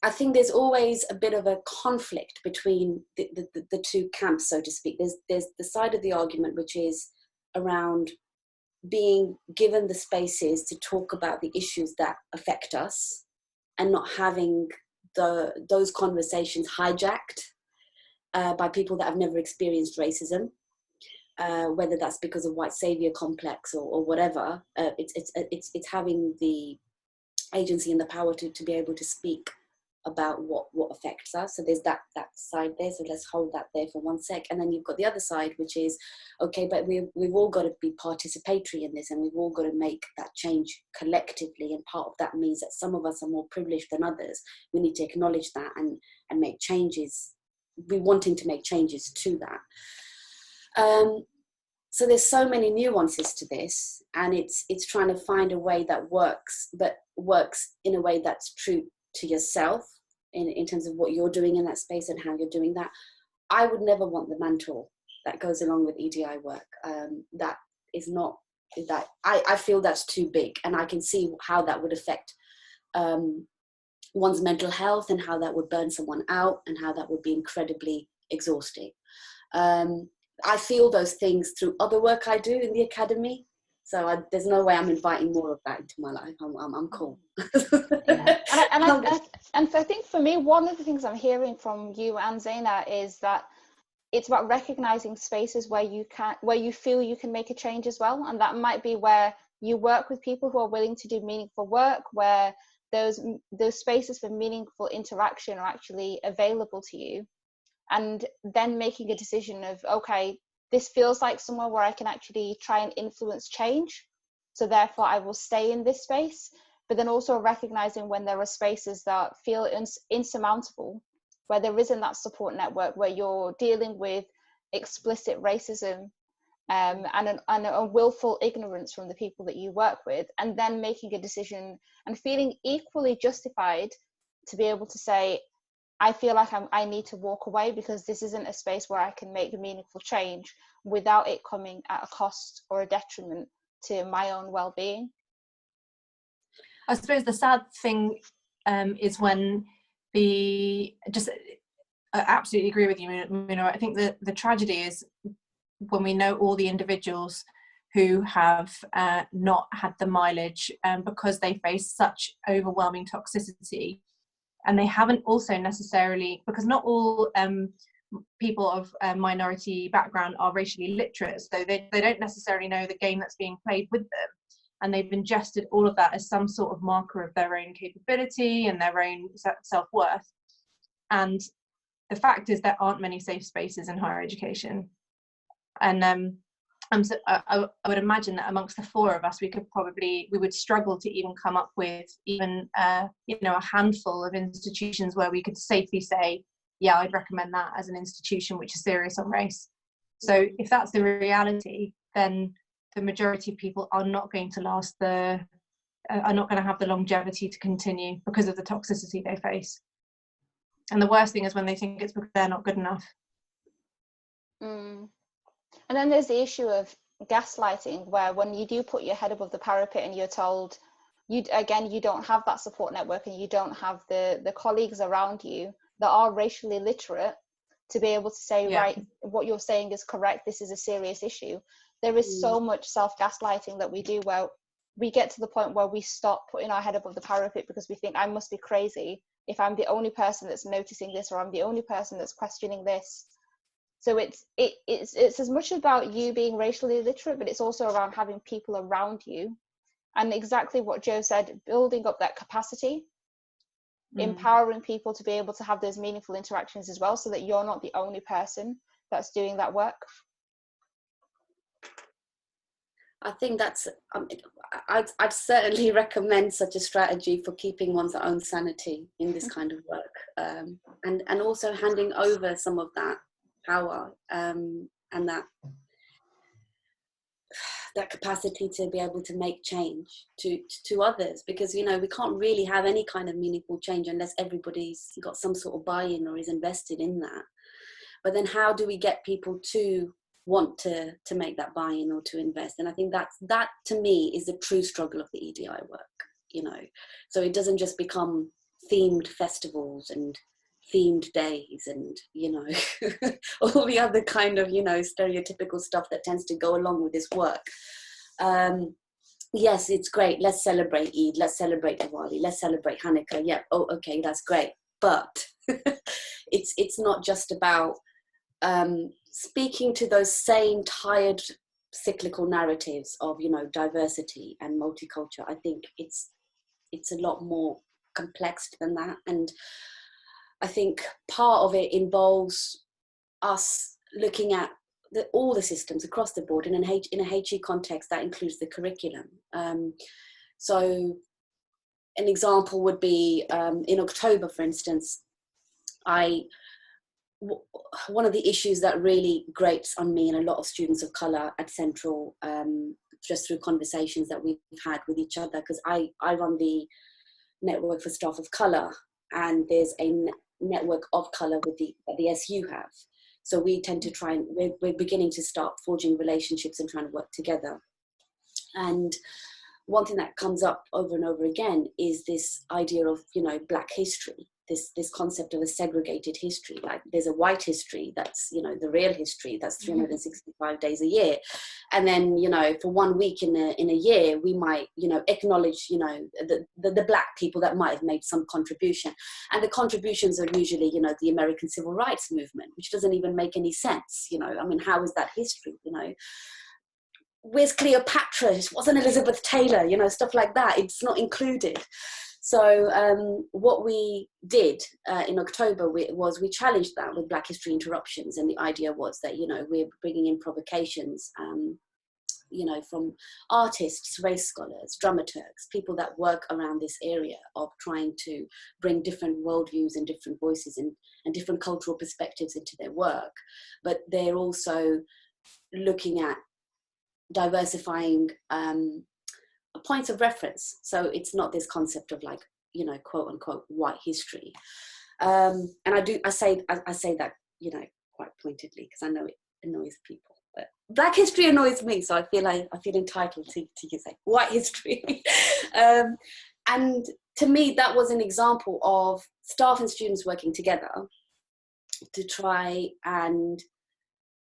C: I think there's always a bit of a conflict between the two camps, so to speak. There's the side of the argument which is around being given the spaces to talk about the issues that affect us and not having those conversations hijacked by people that have never experienced racism, whether that's because of white savior complex or whatever. It's having the agency and the power to be able to speak about what affects us. So there's that side there. So let's hold that there for one sec. And then you've got the other side, which is, okay, but we've all got to be participatory in this, and we've all got to make that change collectively. And part of that means that some of us are more privileged than others. We need to acknowledge that and make changes. Be wanting to make changes to that. So there's so many nuances to this, and it's trying to find a way that works in a way that's true to yourself in terms of what you're doing in that space and how you're doing that. I would never want the mantle that goes along with EDI work. That is not that I feel that's too big, and I can see how that would affect one's mental health and how that would burn someone out and how that would be incredibly exhausting. I feel those things through other work I do in the academy. So there's no way I'm inviting more of that into my life. I'm cool.
A: Yeah. And I think for me, one of the things I'm hearing from you and Zainab is that it's about recognizing spaces where you feel you can make a change as well. And that might be where you work with people who are willing to do meaningful work, where those spaces for meaningful interaction are actually available to you. And then making a decision of, okay, this feels like somewhere where I can actually try and influence change. So therefore I will stay in this space, but then also recognizing when there are spaces that feel insurmountable, where there isn't that support network, where you're dealing with explicit racism and a willful ignorance from the people that you work with, and then making a decision and feeling equally justified to be able to say, I feel like I need to walk away because this isn't a space where I can make a meaningful change without it coming at a cost or a detriment to my own well-being.
D: I suppose the sad thing is when I absolutely agree with you, Muna. I think the tragedy is when we know all the individuals who have not had the mileage because they face such overwhelming toxicity. And they haven't also necessarily, because not all people of minority background are racially literate, so they don't necessarily know the game that's being played with them. And they've ingested all of that as some sort of marker of their own capability and their own self-worth. And the fact is there aren't many safe spaces in higher education. And I would imagine that amongst the four of us, we would struggle to even come up with even a handful of institutions where we could safely say, yeah, I'd recommend that as an institution which is serious on race. So if that's the reality, then the majority of people are not going to are not going to have the longevity to continue because of the toxicity they face. And the worst thing is when they think it's because they're not good enough.
A: And then there's the issue of gaslighting, where when you do put your head above the parapet and you're told, you don't have that support network and you don't have the colleagues around you that are racially literate to be able to say, right, what you're saying is correct, this is a serious issue. There is so much self-gaslighting that we do where we get to the point where we stop putting our head above the parapet because we think I must be crazy if I'm the only person that's noticing this, or I'm the only person that's questioning this. So it's as much about you being racially literate, but it's also around having people around you, and exactly what Jo said, building up that capacity, empowering people to be able to have those meaningful interactions as well, so that you're not the only person that's doing that work.
C: I think that's, I'd certainly recommend such a strategy for keeping one's own sanity in this kind of work, and also handing over some of that power and that capacity to be able to make change to others, because, you know, we can't really have any kind of meaningful change unless everybody's got some sort of buy-in or is invested in that. But then how do we get people to want to make that buy-in or to invest? And I think that to me is the true struggle of the EDI work, you know. So it doesn't just become themed festivals and themed days and, you know, all the other kind of, you know, stereotypical stuff that tends to go along with this work. Yes, it's great, let's celebrate Eid, let's celebrate Diwali, let's celebrate Hanukkah, yeah, oh, okay, that's great. But it's not just about speaking to those same tired cyclical narratives of, you know, diversity and multicultural. I think it's a lot more complex than that, and I think part of it involves us looking at all the systems across the board in a HE context. That includes the curriculum. So an example would be in October, for instance, one of the issues that really grates on me and a lot of students of colour at Central, just through conversations that we've had with each other, because I run the network for staff of colour, and there's a network of colour with the SU have. So we tend to try and we're beginning to start forging relationships and trying to work together. And one thing that comes up over and over again is this idea of, you know, Black history, this concept of a segregated history. Like, there's a white history that's, you know, the real history, that's 365 days a year, and then, you know, for 1 week in a year, we might, you know, acknowledge, you know, the Black people that might have made some contribution, and the contributions are usually, you know, the American Civil Rights Movement, which doesn't even make any sense. You know, I mean, how is that history? You know, where's Cleopatra? It wasn't Elizabeth Taylor, you know, stuff like that. It's not included. So what we did in October was we challenged that with Black History Interruptions, and the idea was that, you know, we're bringing in provocations, you know, from artists, race scholars, dramaturgs, people that work around this area of trying to bring different worldviews and different voices and different cultural perspectives into their work. But they're also looking at diversifying points of reference. So it's not this concept of, like, you know, quote unquote white history. And I say that, you know, quite pointedly, because I know it annoys people. But Black history annoys me, so I feel entitled to say white history. And to me, that was an example of staff and students working together to try and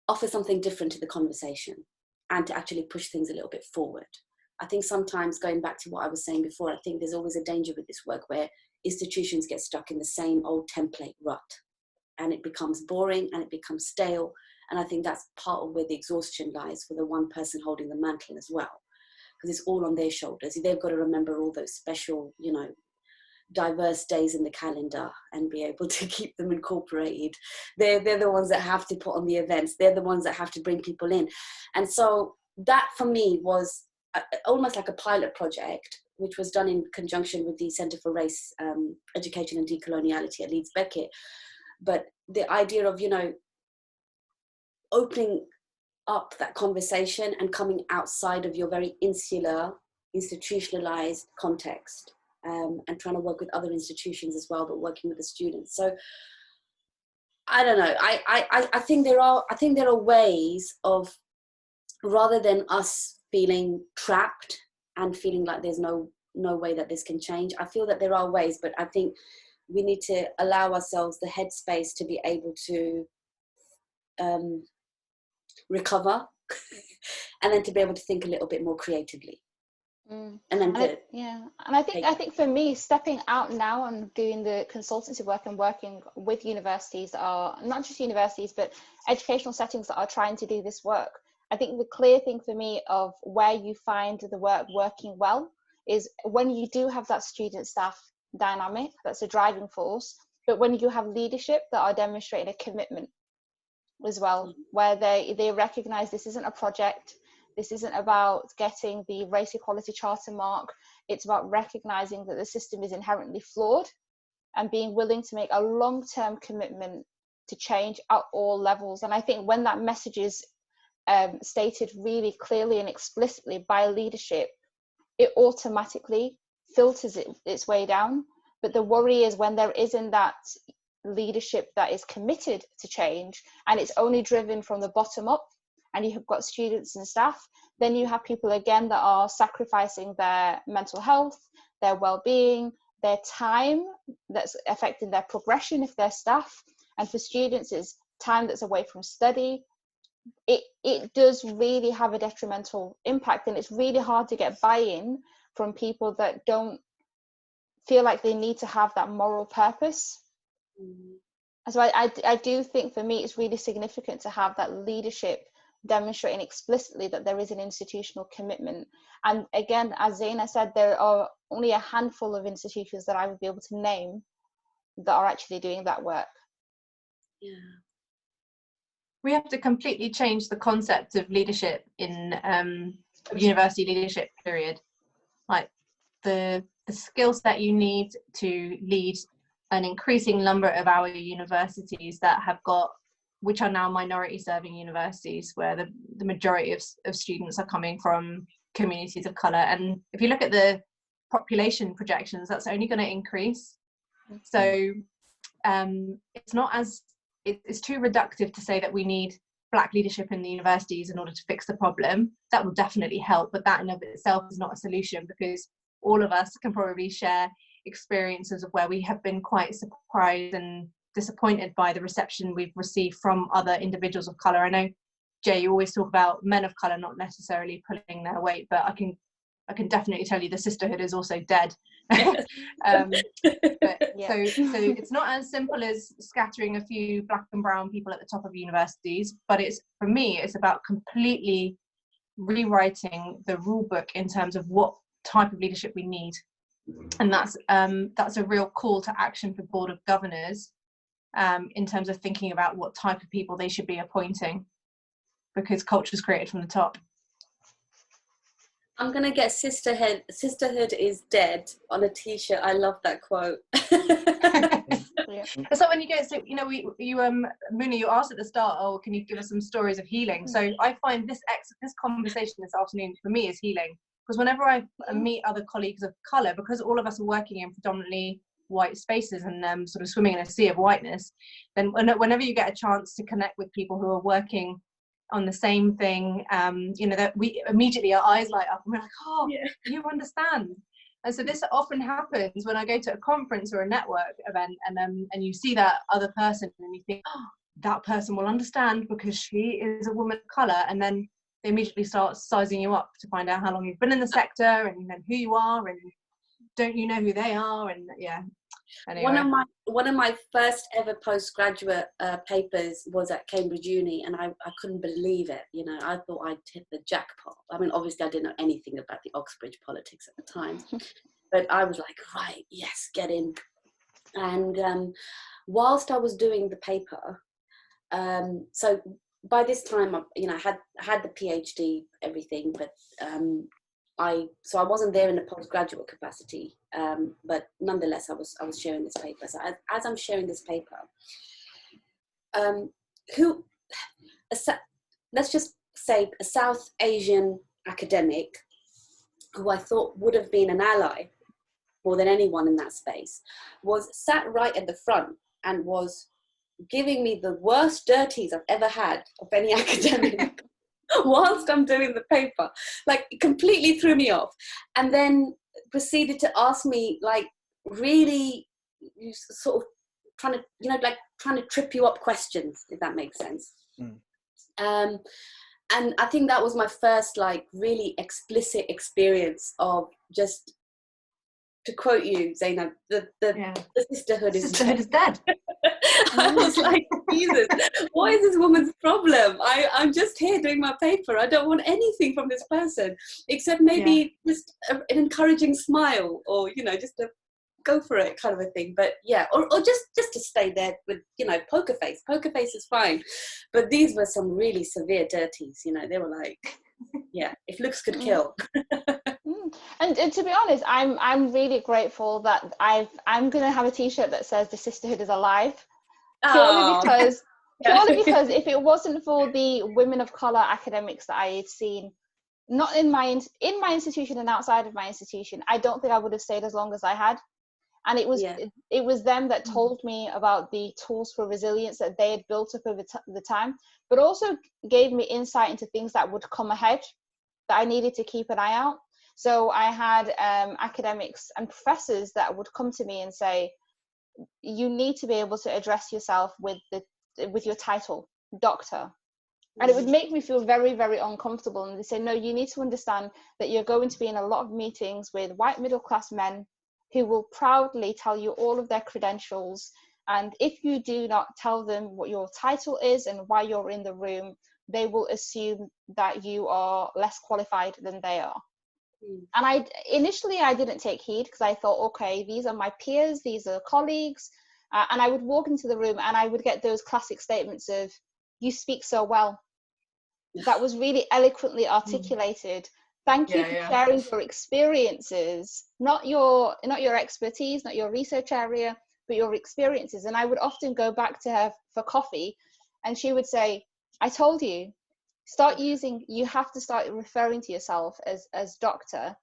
C: offer something different to the conversation and to actually push things a little bit forward. I think sometimes, going back to what I was saying before, I think there's always a danger with this work where institutions get stuck in the same old template rut, and it becomes boring and it becomes stale. And I think that's part of where the exhaustion lies for the one person holding the mantle as well, because it's all on their shoulders. They've got to remember all those special, you know, diverse days in the calendar and be able to keep them incorporated. They're the ones that have to put on the events. They're the ones that have to bring people in. And so that for me was almost like a pilot project, which was done in conjunction with the Centre for Race, Education and Decoloniality at Leeds Beckett. But the idea of, you know, opening up that conversation and coming outside of your very insular, institutionalized context, and trying to work with other institutions as well, but working with the students. So I don't know. I think there are ways of, rather than us feeling trapped and feeling like there's no way that this can change, I feel that there are ways, but I think we need to allow ourselves the headspace to be able to recover and then to be able to think a little bit more creatively. and then
A: and I think for me, stepping out now and doing the consultancy work and working with universities that are not just universities but educational settings that are trying to do this work, I think the clear thing for me of where you find the work working well is when you do have that student staff dynamic that's a driving force, but when you have leadership that are demonstrating a commitment as well, where they recognize this isn't a project, this isn't about getting the race equality charter mark, it's about recognizing that the system is inherently flawed and being willing to make a long-term commitment to change at all levels. And I think when that message is stated really clearly and explicitly by leadership, it automatically filters its way down. But the worry is when there isn't that leadership that is committed to change and it's only driven from the bottom up, and you have got students and staff, then you have people again that are sacrificing their mental health, their well-being, their time that's affecting their progression if they're staff. And for students, it's time that's away from study. It does really have a detrimental impact, and it's really hard to get buy-in from people that don't feel like they need to have that moral purpose. So I do think for me it's really significant to have that leadership demonstrating explicitly that there is an institutional commitment. And again, as Zaina said, there are only a handful of institutions that I would be able to name that are actually doing that work.
C: Yeah.
D: We have to completely change the concept of leadership in university leadership period. Like the skill set you need to lead an increasing number of our universities that have got, which are now minority serving universities, where the majority of students are coming from communities of colour. And if you look at the population projections, that's only going to increase. So it's not as, it's too reductive to say that we need Black leadership in the universities in order to fix the problem. That will definitely help, but that in of itself is not a solution, because all of us can probably share experiences of where we have been quite surprised and disappointed by the reception we've received from other individuals of colour. I know, Jay, you always talk about men of colour not necessarily pulling their weight, but I can definitely tell you the sisterhood is also dead. So it's not as simple as scattering a few Black and brown people at the top of universities, but it's, for me, it's about completely rewriting the rule book in terms of what type of leadership we need. And that's a real call to action for Board of Governors, in terms of thinking about what type of people they should be appointing, because culture is created from the top.
C: I'm gonna get sisterhood is dead on a t-shirt. I love that quote.
D: So when you go, so you know, Mooney, you asked at the start, oh, can you give us some stories of healing? So I find this conversation this afternoon for me is healing, because whenever I meet other colleagues of colour, because all of us are working in predominantly white spaces and sort of swimming in a sea of whiteness, then whenever you get a chance to connect with people who are working on the same thing, you know, that we immediately, our eyes light up and we're like, oh, yeah, you understand. And so this often happens when I go to a conference or a network event, and you see that other person and you think, oh, that person will understand because she is a woman of colour, and then they immediately start sizing you up to find out how long you've been in the sector and who you are, and don't you know who they are, and yeah. Anyway.
C: One of my first ever postgraduate papers was at Cambridge Uni, and I couldn't believe it. You know, I thought I'd hit the jackpot. I mean, obviously I didn't know anything about the Oxbridge politics at the time, but I was like, right, yes, get in. And whilst I was doing the paper, so by this time, you know, I had the PhD, everything, but I wasn't there in a postgraduate capacity, but nonetheless, I was sharing this paper. So as I'm sharing this paper, let's just say a South Asian academic who I thought would have been an ally more than anyone in that space, was sat right at the front and was giving me the worst dirties I've ever had of any academic. Whilst I'm doing the paper, like, it completely threw me off, and then proceeded to ask me, like, really sort of trying to trip you up questions, if that makes sense. And I think that was my first like really explicit experience of just, to quote you, Zainab, the sisterhood is
D: dead.
C: I was like, Jesus, what is this woman's problem? I'm just here doing my paper. I don't want anything from this person except maybe just an encouraging smile, or, you know, just a go for it kind of a thing. But yeah, or just to stay there with, you know, poker face. Poker face is fine. But these were some really severe dirties, you know. They were like, yeah, if looks could kill.
A: And to be honest, I'm really grateful that I'm gonna have a t-shirt that says the sisterhood is alive, purely because if it wasn't for the women of color academics that I had seen, not in my institution and outside of my institution, I don't think I would have stayed as long as I had. And it was them that told me about the tools for resilience that they had built up over the time, but also gave me insight into things that would come ahead that I needed to keep an eye out. So I had academics and professors that would come to me and say, you need to be able to address yourself with your title, doctor. And it would make me feel very, very uncomfortable. And they say, no, you need to understand that you're going to be in a lot of meetings with white middle-class men who will proudly tell you all of their credentials. And if you do not tell them what your title is and why you're in the room, they will assume that you are less qualified than they are. And I didn't take heed, because I thought, okay, these are my peers, these are colleagues. And I would walk into the room and I would get those classic statements of, you speak so well. That was really eloquently articulated. Thank you for sharing your experiences, not your expertise, not your research area, but your experiences. And I would often go back to her for coffee, and she would say, I told you, you have to start referring to yourself as doctor.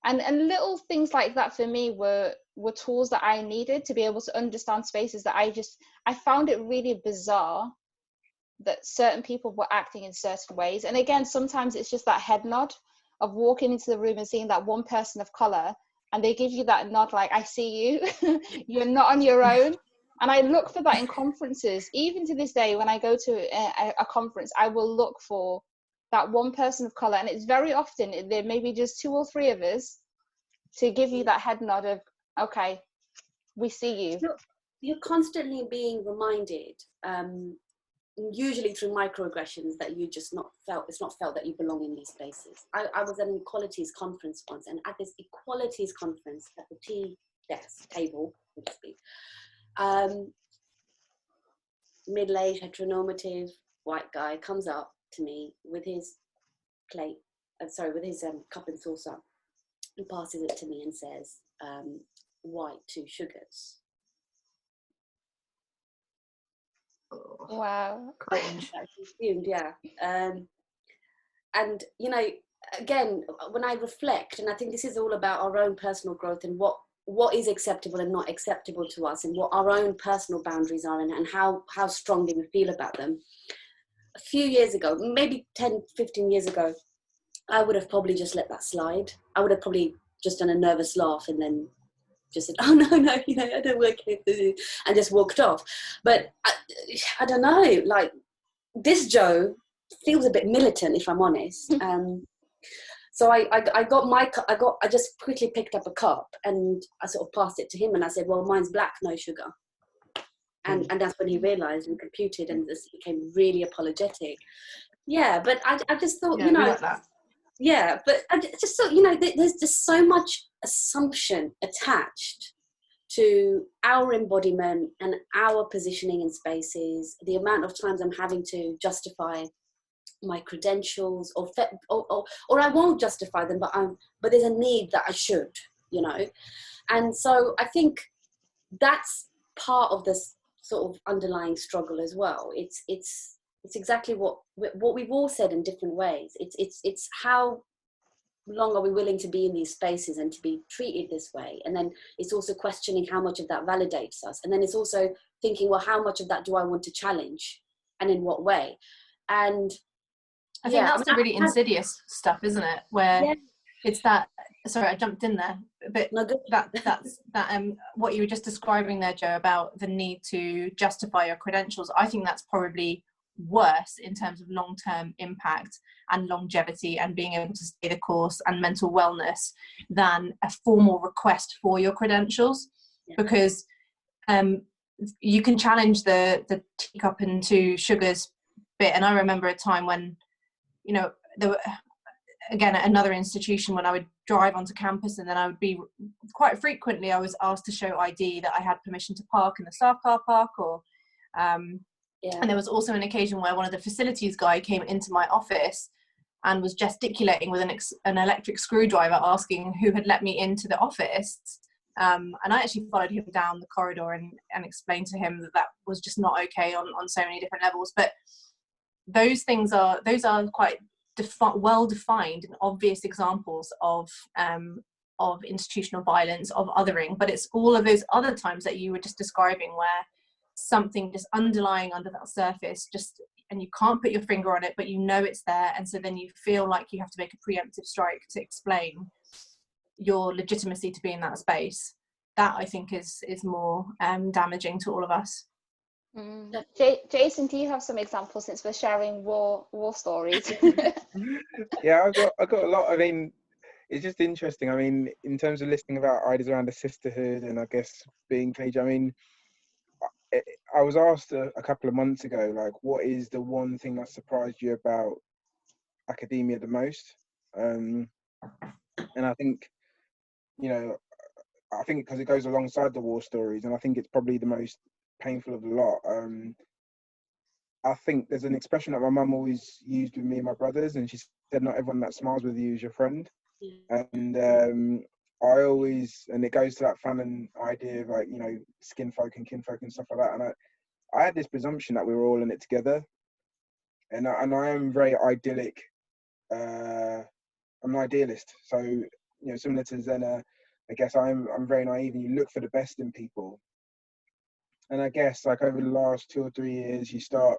A: And little things like that for me were tools that I needed to be able to understand spaces that I found it really bizarre that certain people were acting in certain ways. And again, sometimes it's just that head nod of walking into the room and seeing that one person of color, and they give you that nod like, I see you, you're not on your own. And I look for that in conferences. Even to this day, when I go to a conference, I will look for that one person of color. And it's very often, there may be just 2 or 3 of us to give you that head nod of, okay, we see you.
C: You're constantly being reminded, usually through microaggressions, that it's not felt that you belong in these spaces. I was at an equalities conference once, and at this equalities conference, at the tea desk table, so to speak, middle-aged, heteronormative white guy comes up to me with his plate, with his cup and saucer, and passes it to me and says, white 2 sugars.
A: Wow.
D: Cringe.
C: Consumed, yeah. And, you know, again, when I reflect, and I think this is all about our own personal growth and what is acceptable and not acceptable to us, and what our own personal boundaries are, and how strongly we feel about them. A few years ago, maybe 10, 15 years ago, I would have probably just let that slide. I would have probably just done a nervous laugh and then just said, oh, no, you know, I don't work here, and just walked off. But I don't know, like, this Jo feels a bit militant, if I'm honest. So I just quickly picked up a cup and I sort of passed it to him, and I said, well, mine's black, no sugar. And that's when he realised and computed, and this became really apologetic. Yeah, but I just thought, you know, yeah, but I just thought, you know, there's just so much assumption attached to our embodiment and our positioning in spaces, the amount of times I'm having to justify my credentials, or I won't justify them, but there's a need that I should, you know. And so I think that's part of this sort of underlying struggle as well. It's exactly what we've all said in different ways. It's how long are we willing to be in these spaces and to be treated this way? And then it's also questioning how much of that validates us. And then it's also thinking, well, how much of that do I want to challenge, and in what way? And
D: I think that's the really insidious stuff, isn't it? Where it's that. Sorry, I jumped in there, but that's what you were just describing there, Jo, about the need to justify your credentials. I think that's probably worse in terms of long-term impact and longevity and being able to stay the course and mental wellness than a formal request for your credentials. Because you can challenge the teacup and two sugars bit. And I remember a time when, you know, there were, again, at another institution, when I would drive onto campus, and then I would be, quite frequently I was asked to show ID that I had permission to park in the staff car park, or and there was also an occasion where one of the facilities guy came into my office and was gesticulating with an electric screwdriver, asking who had let me into the office. And I actually followed him down the corridor and explained to him that that was just not okay on so many different levels. But those are quite well-defined and obvious examples of institutional violence, of othering. But it's all of those other times that you were just describing, where something just underlying under that surface, just, and you can't put your finger on it, but you know it's there, and so then you feel like you have to make a preemptive strike to explain your legitimacy to be in that space. That, I think, is more damaging to all of us.
A: Jason, do you have some examples, since we're sharing war stories?
B: Yeah, I've got a lot. I mean, it's just interesting. I mean, in terms of listening about ideas around the sisterhood and I guess being cage, I mean, I was asked a couple of months ago, like, what is the one thing that surprised you about academia the most? And I think, you know, I think because it goes alongside the war stories, and I think it's probably the most painful of the lot. I think there's an expression that my mum always used with me and my brothers, and she said, "Not everyone that smiles with you is your friend." And I always, and it goes to that Fanon idea of, like, you know, skin folk and kinfolk and stuff like that. And I had this presumption that we were all in it together, and I am very idyllic. I'm an idealist, so, you know, similar to Zanna, I guess I'm very naive, and you look for the best in people. And I guess, like, over the last 2 or 3 years, you start,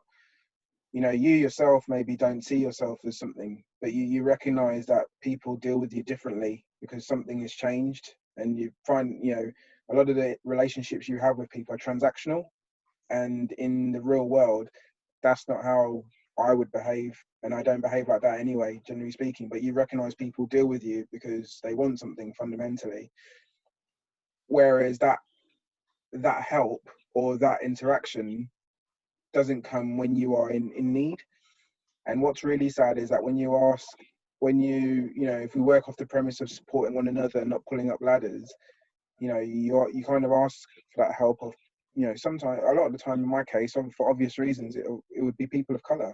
B: you know, you yourself maybe don't see yourself as something, but you recognize that people deal with you differently because something has changed. And you find, you know, a lot of the relationships you have with people are transactional. And in the real world, that's not how I would behave. And I don't behave like that anyway, generally speaking. But you recognize people deal with you because they want something fundamentally. Whereas that help or that interaction doesn't come when you are in need. And what's really sad is that when you know, if we work off the premise of supporting one another and not pulling up ladders, you know, you kind of ask for that help of, you know, sometimes, a lot of the time in my case, for obvious reasons, it would be people of color,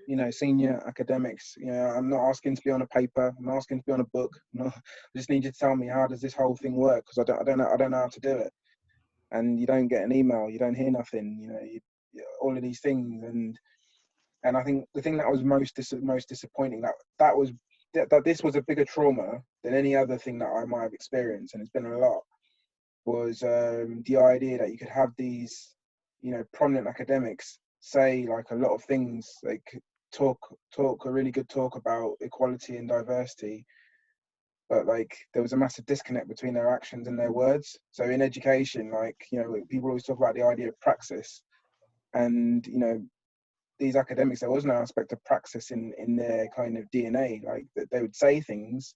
B: you know, senior academics. You know, I'm not asking to be on a paper, I'm not asking to be on a book. No, I just need you to tell me, how does this whole thing work? Because I don't know how to do it. And you don't get an email, you don't hear nothing, you know, all of these things. And I think the thing that was most disappointing, that this was a bigger trauma than any other thing that I might have experienced, and it's been a lot, was the idea that you could have these, you know, prominent academics say, like, a lot of things, like talk a really good talk about equality and diversity, but, like, there was a massive disconnect between their actions and their words. So in education, like, you know, people always talk about the idea of praxis, and, you know, these academics, there was no aspect of praxis in their kind of DNA. Like, that they would say things,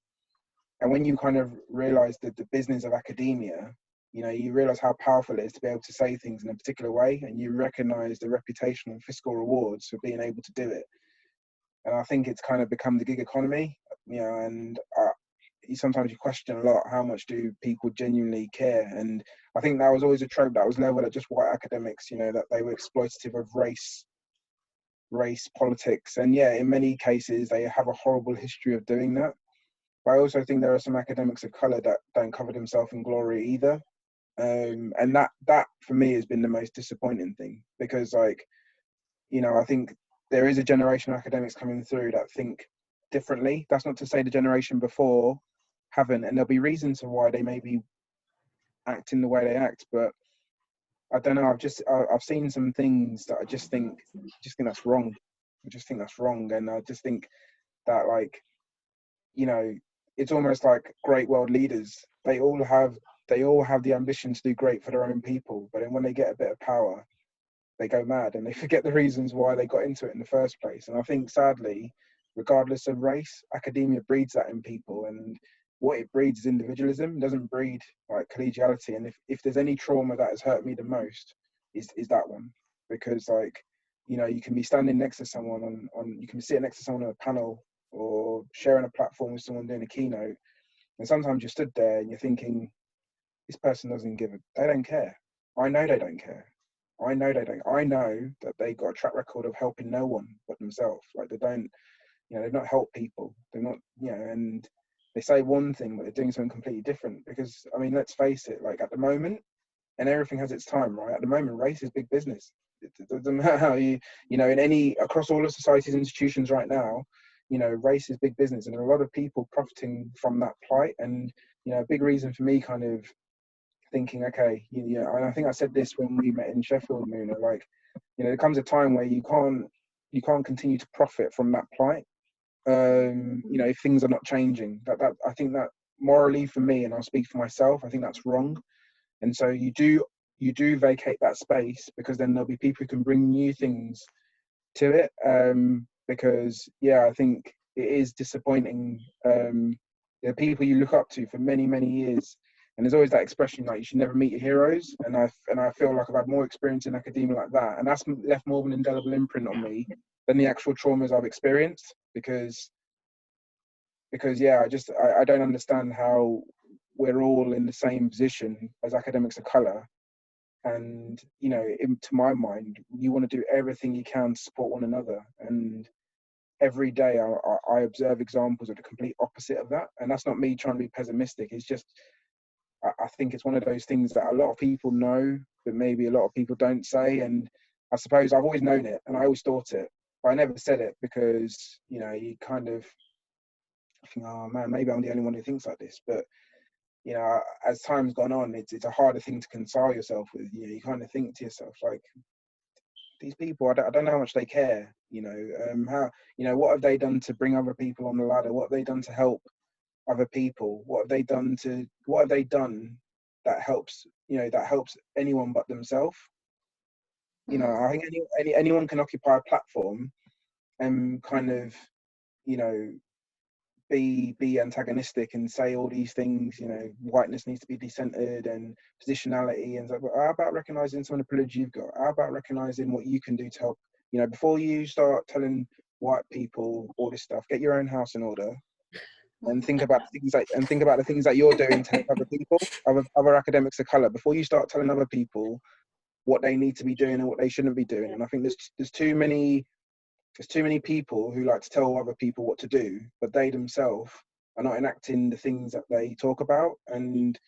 B: and when you kind of realize that the business of academia, you know, you realize how powerful it is to be able to say things in a particular way, and you recognize the reputational and fiscal rewards for being able to do it. And I think it's kind of become the gig economy, you know, and sometimes you question a lot, how much do people genuinely care? And I think that was always a trope that was leveled at just white academics, you know, that they were exploitative of race politics. And yeah, in many cases they have a horrible history of doing that. But I also think there are some academics of color that don't cover themselves in glory either. And that for me has been the most disappointing thing, because, like, you know, I think there is a generation of academics coming through that think differently. That's not to say the generation before haven't, and there'll be reasons for why they maybe act in the way they act, but I don't know, I've seen some things that I just think that's wrong. I just think that's wrong. And I just think that, like, you know, it's almost like great world leaders, they all have the ambition to do great for their own people, but then when they get a bit of power, they go mad and they forget the reasons why they got into it in the first place. And I think, sadly, regardless of race, academia breeds that in people, and what it breeds is individualism. It doesn't breed like collegiality. And if there's any trauma that has hurt me the most, is that one. Because, like, you know, you can be standing next to someone you can be sitting next to someone on a panel or sharing a platform with someone doing a keynote, and sometimes you're stood there and you're thinking, this person they don't care. I know they don't care. I know that they got a track record of helping no one but themselves. Like, they don't, you know, they've not helped people. They're not, you know, and they say one thing, but they're doing something completely different. Because, I mean, let's face it, like, at the moment, and everything has its time, right? At the moment, race is big business. It doesn't matter how you know, across all of society's institutions right now, you know, race is big business, and there are a lot of people profiting from that plight. And, you know, a big reason for me kind of thinking, okay, you know, and I think I said this when we met in Sheffield, Muna, like, you know, there comes a time where you can't continue to profit from that plight. You know, if things are not changing, that I think that morally, for me, and I'll speak for myself, I think that's wrong. And so you do vacate that space, because then there'll be people who can bring new things to it. Because, yeah, I think it is disappointing. The people you look up to for many, many years, and there's always that expression, like, you should never meet your heroes. And I feel like I've had more experience in academia like that, and that's left more of an indelible imprint on me than the actual traumas I've experienced. Because yeah, I don't understand how we're all in the same position as academics of colour. And, you know, to my mind, you want to do everything you can to support one another. And every day I observe examples of the complete opposite of that. And that's not me trying to be pessimistic. It's just, I think it's one of those things that a lot of people know, but maybe a lot of people don't say. And I suppose I've always known it, and I always thought it, but I never said it, because, you know, you kind of think, oh man, maybe I'm the only one who thinks like this. But, you know, as time's gone on, it's a harder thing to console yourself with. You know, you kind of think to yourself, like, these people, I don't know how much they care. You know, how, you know, what have they done to bring other people on the ladder? What have they done to help other people? What have they done that helps, you know, that helps anyone but themselves? You know, I think anyone can occupy a platform and kind of, you know, be antagonistic and say all these things. You know, whiteness needs to be decentered and positionality, and but how about recognizing some of the privilege you've got? How about recognizing what you can do to help? You know, before you start telling white people all this stuff, get your own house in order, and think about the things that you're doing to help other people, other academics of color, before you start telling other people what they need to be doing and what they shouldn't be doing. And I think there's too many people who like to tell other people what to do, but they themselves are not enacting the things that they talk about. And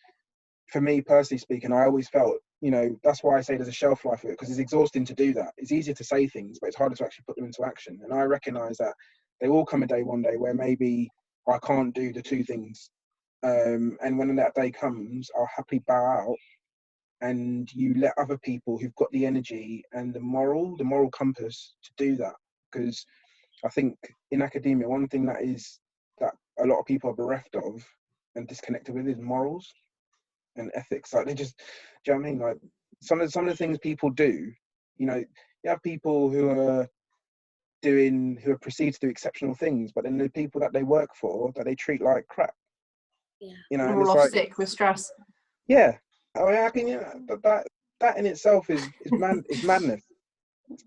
B: for me personally speaking, I always felt, you know, that's why I say there's a shelf life of it, because it's exhausting to do that. It's easier to say things, but it's harder to actually put them into action. And I recognize that there will come one day where maybe I can't do the two things. And when that day comes, I'll happily bow out, and you let other people who've got the energy and the moral compass to do that. Because I think in academia, one thing that a lot of people are bereft of and disconnected with is morals and ethics. Like, they just, do you know what I mean? Like, some of the things people do, you know, you have people who are perceived to do exceptional things, but then the people that they work for, that they treat like crap.
C: Yeah.
B: You know,
D: We're all off sick with stress.
B: Yeah. I mean, how can you? That in itself is madness.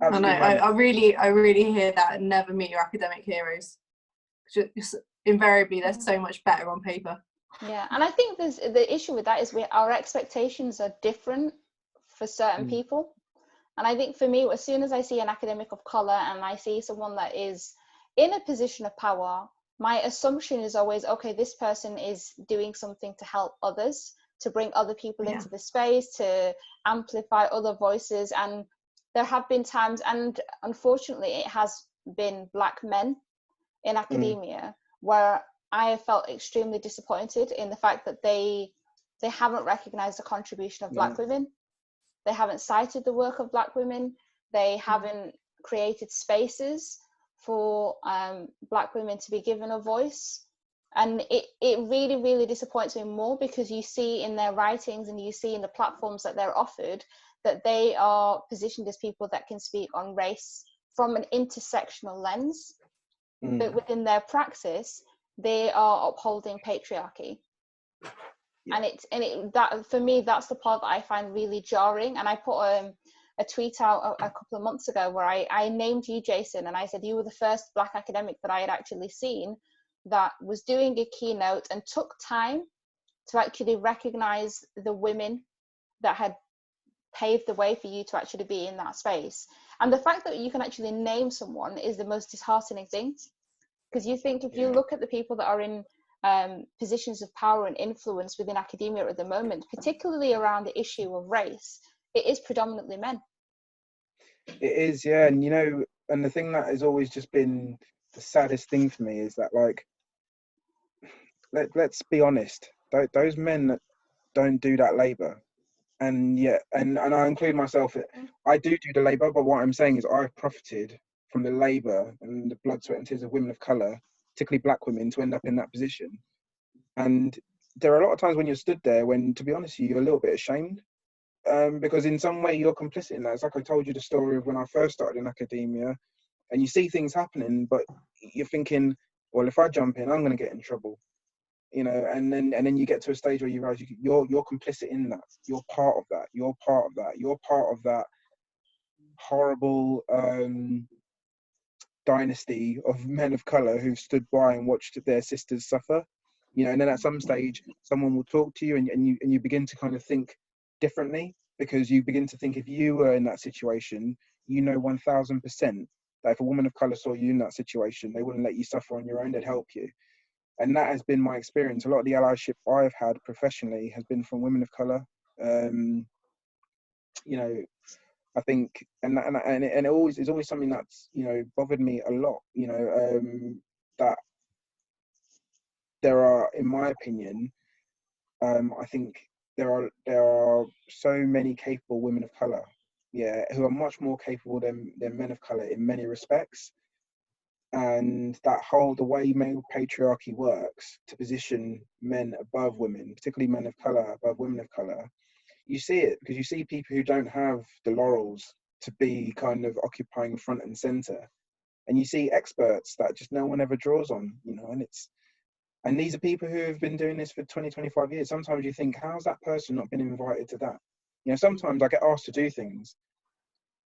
D: I know. I really hear that. Never meet your academic heroes. Just invariably, they're so much better on paper.
A: Yeah, and I think the issue with that is our expectations are different for certain people. And I think for me, as soon as I see an academic of color and I see someone that is in a position of power, my assumption is always, okay, this person is doing something to help others, to bring other people into the space, to amplify other voices. And there have been times, and unfortunately it has been Black men in academia, where I have felt extremely disappointed in the fact that they haven't recognized the contribution of Black women. They haven't cited the work of Black women. They haven't created spaces for Black women to be given a voice. And it really, really disappoints me more, because you see in their writings and you see in the platforms that they're offered that they are positioned as people that can speak on race from an intersectional lens, but within their praxis, they are upholding patriarchy. Yeah. That for me, that's the part that I find really jarring. And I put a tweet out a couple of months ago where I named you, Jason, and I said you were the first Black academic that I had actually seen that was doing a keynote and took time to actually recognize the women that had paved the way for you to actually be in that space. And the fact that you can actually name someone is the most disheartening thing, because you think if you look at the people that are in positions of power and influence within academia at the moment, particularly around the issue of race, it is predominantly men.
B: It is, yeah. And, you know, and the thing that has always just been the saddest thing for me is that, like, let's be honest, those men that don't do that labour, and I include myself, I do the labour, but what I'm saying is I've profited from the labour and the blood, sweat and tears of women of colour, particularly Black women, to end up in that position. And there are a lot of times when you're stood there when, to be honest with you, you're a little bit ashamed, because in some way you're complicit in that. It's like I told you the story of when I first started in academia, and you see things happening, but you're thinking, well, if I jump in, I'm going to get in trouble. You know, and then you get to a stage where you realize you're complicit in that. You're part of that. You're part of that. You're part of that horrible dynasty of men of color who've stood by and watched their sisters suffer. You know, and then at some stage, someone will talk to you, and you begin to kind of think differently, because you begin to think if you were in that situation, you know 1000% that if a woman of color saw you in that situation, they wouldn't let you suffer on your own. They'd help you. And that has been my experience. A lot of the allyship I've had professionally has been from women of colour. You know, I think, and it always is always something that's, you know, bothered me a lot. You know, that there are, in my opinion, I think there are so many capable women of colour, who are much more capable than men of colour in many respects. And that whole, the way male patriarchy works to position men above women, particularly men of colour above women of colour, you see it because you see people who don't have the laurels to be kind of occupying front and centre, and you see experts that just no one ever draws on, you know. And these are people who have been doing this for 20-25 years. Sometimes you think, how's that person not been invited to that? You know, sometimes I get asked to do things,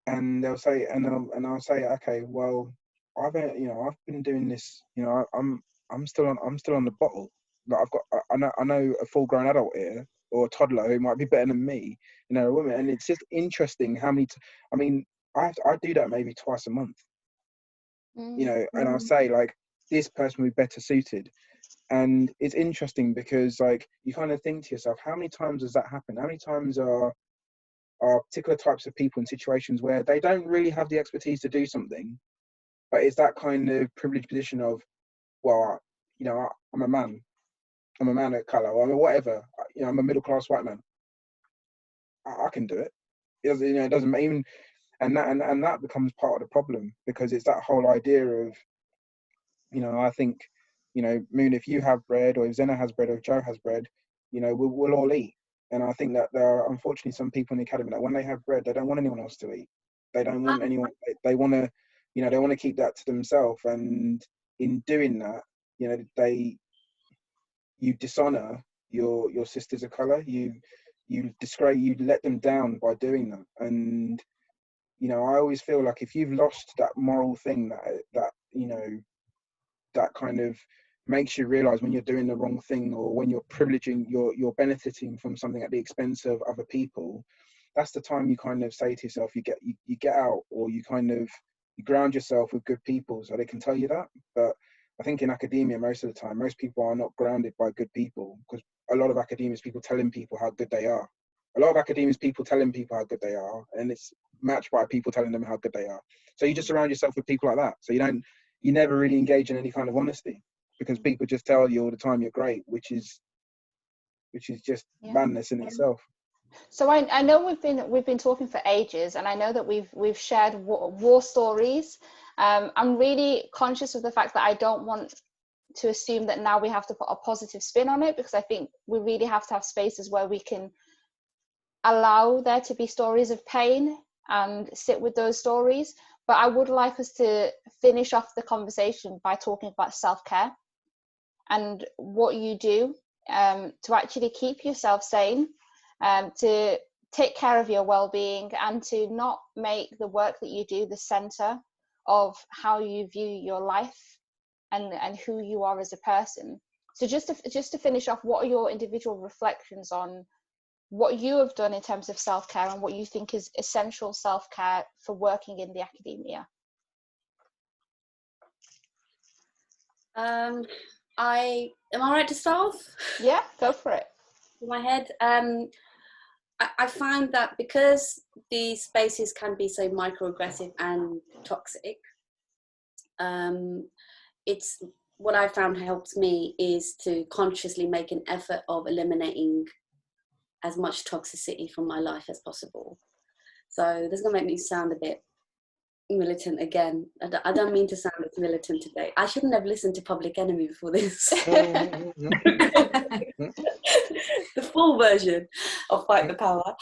B: and they'll say, and I'll say, okay, well, I've been doing this, you know, I'm still on the bottle. Like I know a full-grown adult here, or a toddler who might be better than me, you know, a woman. And it's just interesting how many I mean, I do that maybe twice a month, you know, and I'll say, like, this person would be better suited. And it's interesting because, like, you kind of think to yourself, how many times does that happen? How many times are particular types of people in situations where they don't really have the expertise to do something, but it's that kind of privileged position of, well, you know, I'm a man of colour, or whatever, you know, I'm a middle-class white man. I can do it. It doesn't even, and that becomes part of the problem, because it's that whole idea of, you know, I think, you know, Moon, if you have bread, or if Zanna has bread, or if Jo has bread, you know, we'll all eat. And I think that there are, unfortunately, some people in the academy that when they have bread, they don't want anyone else to eat. They don't want anyone. They want to, you know, they want to keep that to themselves. And in doing that, you know, you dishonour your sisters of colour. You disgrace, you let them down by doing that. And, you know, I always feel like if you've lost that moral thing that you know, that kind of makes you realise when you're doing the wrong thing, or when you're privileging, you're benefiting from something at the expense of other people, that's the time you kind of say to yourself, you get out, or you kind of, you ground yourself with good people so they can tell you that. But I think in academia, most of the time, most people are not grounded by good people, because a lot of academics, people telling people how good they are. A lot of academics, people telling people how good they are, and it's matched by people telling them how good they are. So you just surround yourself with people like that. So you never really engage in any kind of honesty, because people just tell you all the time you're great, which is just madness in itself.
A: So I know we've been talking for ages, and I know that we've shared war stories. I'm really conscious of the fact that I don't want to assume that now we have to put a positive spin on it, because I think we really have to have spaces where we can allow there to be stories of pain and sit with those stories. But I would like us to finish off the conversation by talking about self-care and what you do to actually keep yourself sane, to take care of your well-being, and to not make the work that you do the center of how you view your life and who you are as a person. So just to finish off, what are your individual reflections on what you have done in terms of self-care and what you think is essential self-care for working in the academia?
C: Am I right to start off?
A: Yeah, go for it.
C: In my head, I found that because these spaces can be so microaggressive and toxic, it's what I found helps me is to consciously make an effort of eliminating as much toxicity from my life as possible. So this is gonna make me sound a bit militant again. I don't mean to sound as militant today. I shouldn't have listened to Public Enemy before this. The full version of Fight the Power.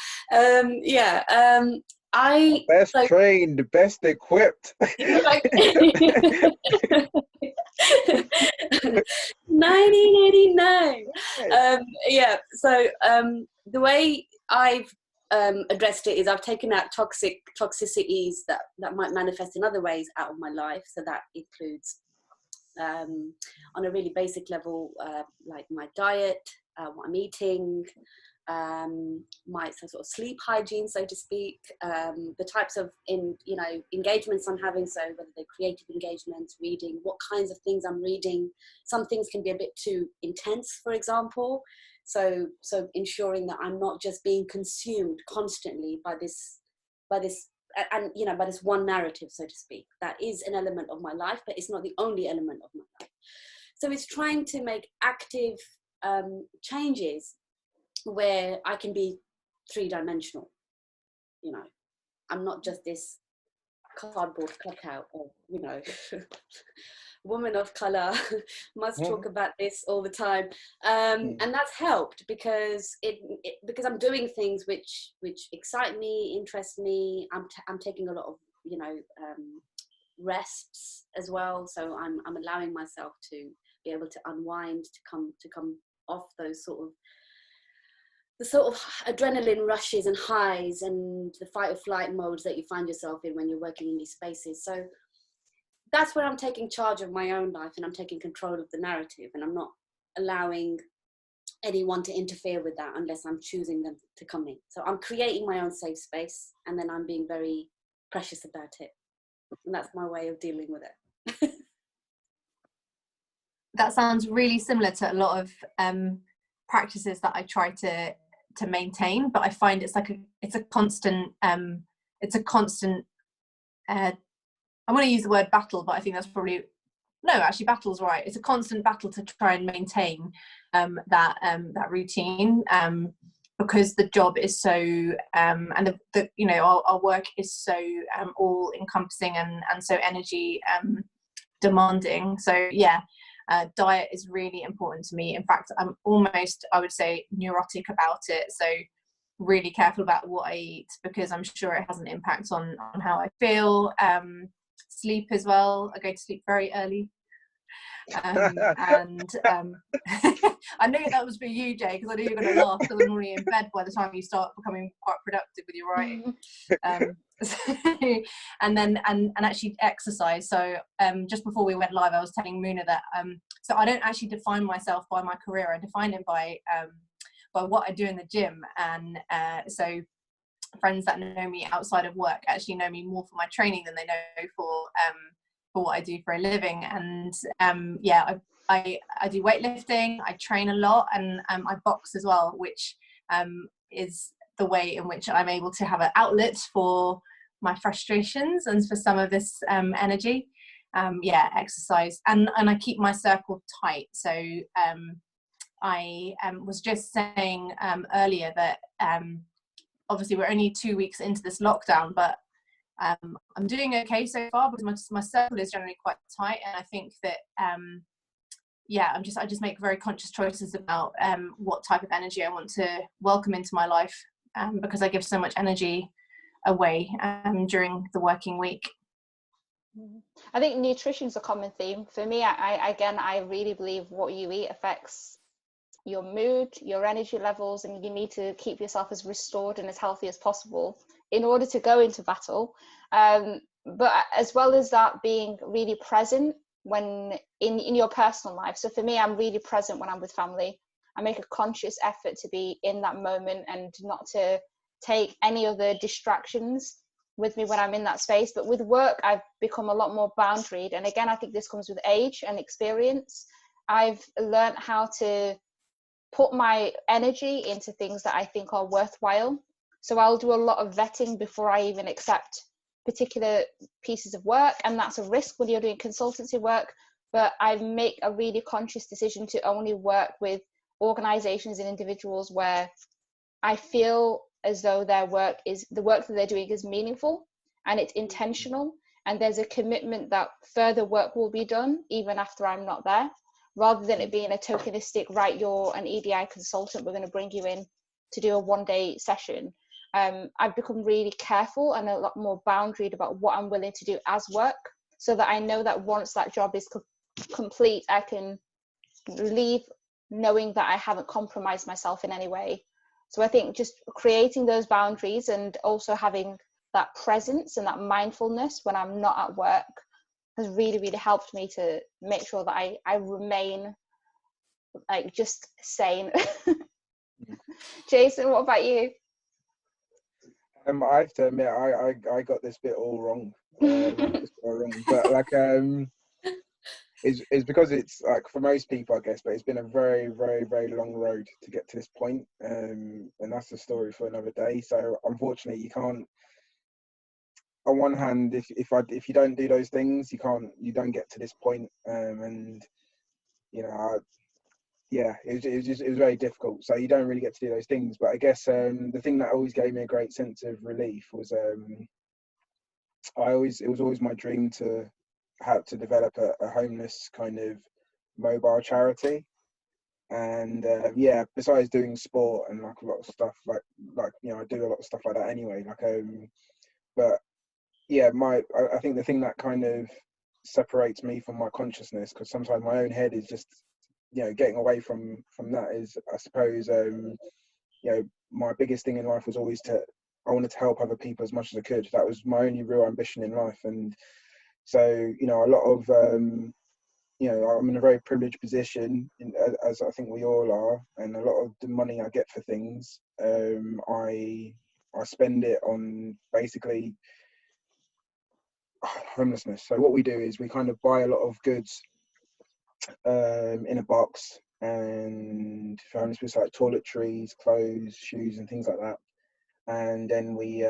B: Best trained, best equipped.
C: 1989. The way I've addressed it is I've taken out toxicities that might manifest in other ways out of my life. So that includes on a really basic level, like my diet, what I'm eating, my sort of sleep hygiene, so to speak, the types of engagements I'm having, so whether they're creative engagements, reading, what kinds of things I'm reading. Some things can be a bit too intense, for example, so ensuring that I'm not just being consumed constantly by this one narrative, so to speak. That is an element of my life, but it's not the only element of my life. So it's trying to make active changes where I can be three-dimensional. I'm not just this cardboard cutout of, woman of color, must talk about this all the time. And that's helped because because I'm doing things which excite me, interest me. I'm taking a lot of, rests as well. So I'm allowing myself to be able to unwind, to come off those sort of adrenaline rushes and highs and the fight or flight modes that you find yourself in when you're working in these spaces. So that's where I'm taking charge of my own life and I'm taking control of the narrative, and I'm not allowing anyone to interfere with that unless I'm choosing them to come in. So I'm creating my own safe space, and then I'm being very precious about it. And that's my way of dealing with it.
D: That sounds really similar to a lot of practices that I try to maintain, but I find it's a constant I want to use the word battle, but I think that's probably battle's right. It's a constant battle to try and maintain that routine, because the job is so and our work is so all encompassing and so energy demanding. So diet is really important to me. In fact, I'm almost, I would say, neurotic about it. So really careful about what I eat, because I'm sure it has an impact on how I feel. Sleep as well. I go to sleep very early. I knew that was for you, Jay, because I knew you were going to laugh, because I'm already in bed by the time you start becoming quite productive with your writing. And actually exercise. So just before we went live, I was telling Muna that so I don't actually define myself by my career. I define it by what I do in the gym. And so friends that know me outside of work actually know me more for my training than they know for what I do for a living. And I do weightlifting, I train a lot, and I box as well, which is the way in which I'm able to have an outlet for my frustrations and for some of this energy. Exercise, and I keep my circle tight. So I was just saying earlier that obviously we're only 2 weeks into this lockdown, but I'm doing okay so far because my circle is generally quite tight, and I think that I just make very conscious choices about what type of energy I want to welcome into my life because I give so much energy away during the working week.
A: I think nutrition is a common theme for me. I really believe what you eat affects your mood, your energy levels, and you need to keep yourself as restored and as healthy as possible in order to go into battle. But as well as that, being really present when in your personal life. So for me, I'm really present when I'm with family. I make a conscious effort to be in that moment and not to take any other distractions with me when I'm in that space. But with work, I've become a lot more boundaried. And again, I think this comes with age and experience. I've learned how to put my energy into things that I think are worthwhile. So I'll do a lot of vetting before I even accept particular pieces of work, and that's a risk when you're doing consultancy work. But I make a really conscious decision to only work with organizations and individuals where I feel as though the work that they're doing is meaningful and it's intentional, and there's a commitment that further work will be done even after I'm not there, rather than it being a tokenistic, right, you're an EDI consultant, we're going to bring you in to do a one-day session. I've become really careful and a lot more boundaried about what I'm willing to do as work, so that I know that once that job is complete, I can leave knowing that I haven't compromised myself in any way. So I think just creating those boundaries and also having that presence and that mindfulness when I'm not at work has really, really helped me to make sure that I remain like just sane. Jason, what about you?
B: I have to admit, I got this bit all wrong. But like, it's because it's like for most people, I guess, but it's been a very, very, very long road to get to this point, and that's the story for another day. So unfortunately, you can't. On one hand, if you don't do those things, you don't get to this point, and you know, yeah, it was very difficult. So you don't really get to do those things. But I guess the thing that always gave me a great sense of relief was it was always my dream to have to develop a homeless kind of mobile charity. And yeah, besides doing sport and like a lot of stuff, like I do a lot of stuff like that anyway. But yeah, I think the thing that kind of separates me from my consciousness, because sometimes my own head is just getting away from that, is I suppose my biggest thing in life was always I wanted to help other people as much as I could. That was my only real ambition in life. And so a lot of I'm in a very privileged position, as I think we all are, and a lot of the money I get for things, I spend it on basically homelessness. So what we do is we kind of buy a lot of goods in a box, and for homeless people, like toiletries, clothes, shoes, and things like that. And then we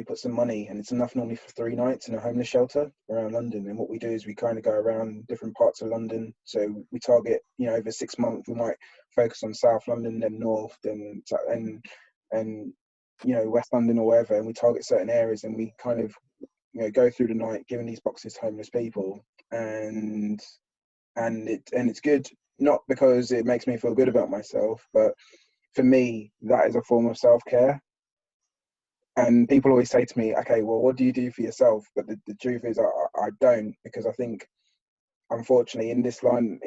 B: put some money, and it's enough normally for 3 nights in a homeless shelter around London. And what we do is we kind of go around different parts of London. So we target, over 6 months, we might focus on South London, then North, then and West London or wherever, and we target certain areas, and we kind of go through the night giving these boxes to homeless people. And it's good, not because it makes me feel good about myself, but for me, that is a form of self-care. And people always say to me, okay, well, what do you do for yourself? But the truth is I don't, because I think, unfortunately, in this line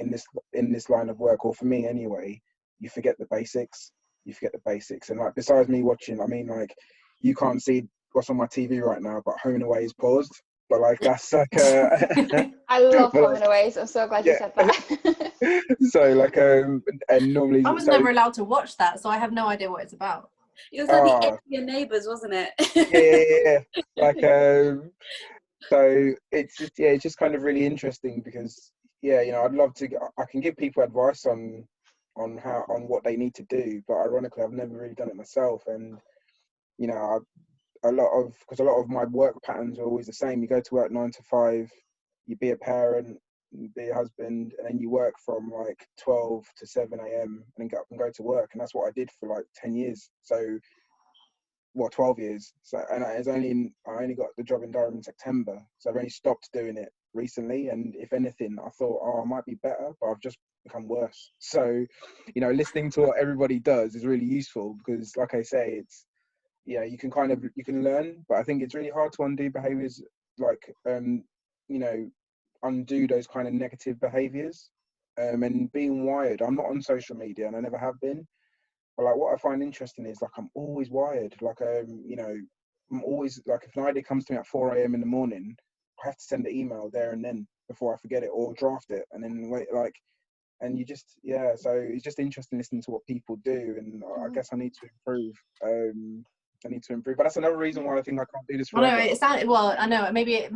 B: of work, or for me anyway, you forget the basics. And like, besides me watching, I mean, like, you can't see what's on my TV right now, but Home and Away is paused. But like, that's like
A: I love Home and Away, so I'm so glad you said that.
B: So like, and normally
D: I was never allowed to watch that, so I have no idea what it's about.
C: It was like the Alien Neighbours, wasn't it?
B: Yeah. Like, so it's just kind of really interesting, because I'd love to. I can give people advice on what they need to do, but ironically, I've never really done it myself. And a lot of my work patterns are always the same. You go to work 9 to 5, you be a parent, be a husband, and then you work from like 12 to 7 a.m. and then get up and go to work. And that's what I did for like 10 years. So, 12 years. So, and I only got the job in Durham in September. So I've only stopped doing it recently, and if anything, I thought, oh, I might be better, but I've just become worse. So, you know, listening to what everybody does is really useful, because like I say, it's, yeah, you can learn, but I think it's really hard to undo behaviors, like you know, undo those kind of negative behaviors. And being wired, I'm not on social media and I never have been, but like what I find interesting is like I'm always wired, like you know, I'm always like, if an idea comes to me at 4 a.m. in the morning, I have to send an email there and then before I forget it, or draft it and then wait, like, and you just, yeah, so it's just interesting listening to what people do, and I guess I need to improve. But that's another reason why I think I can't do this forever.
D: Well, no, it sounded, well, I know maybe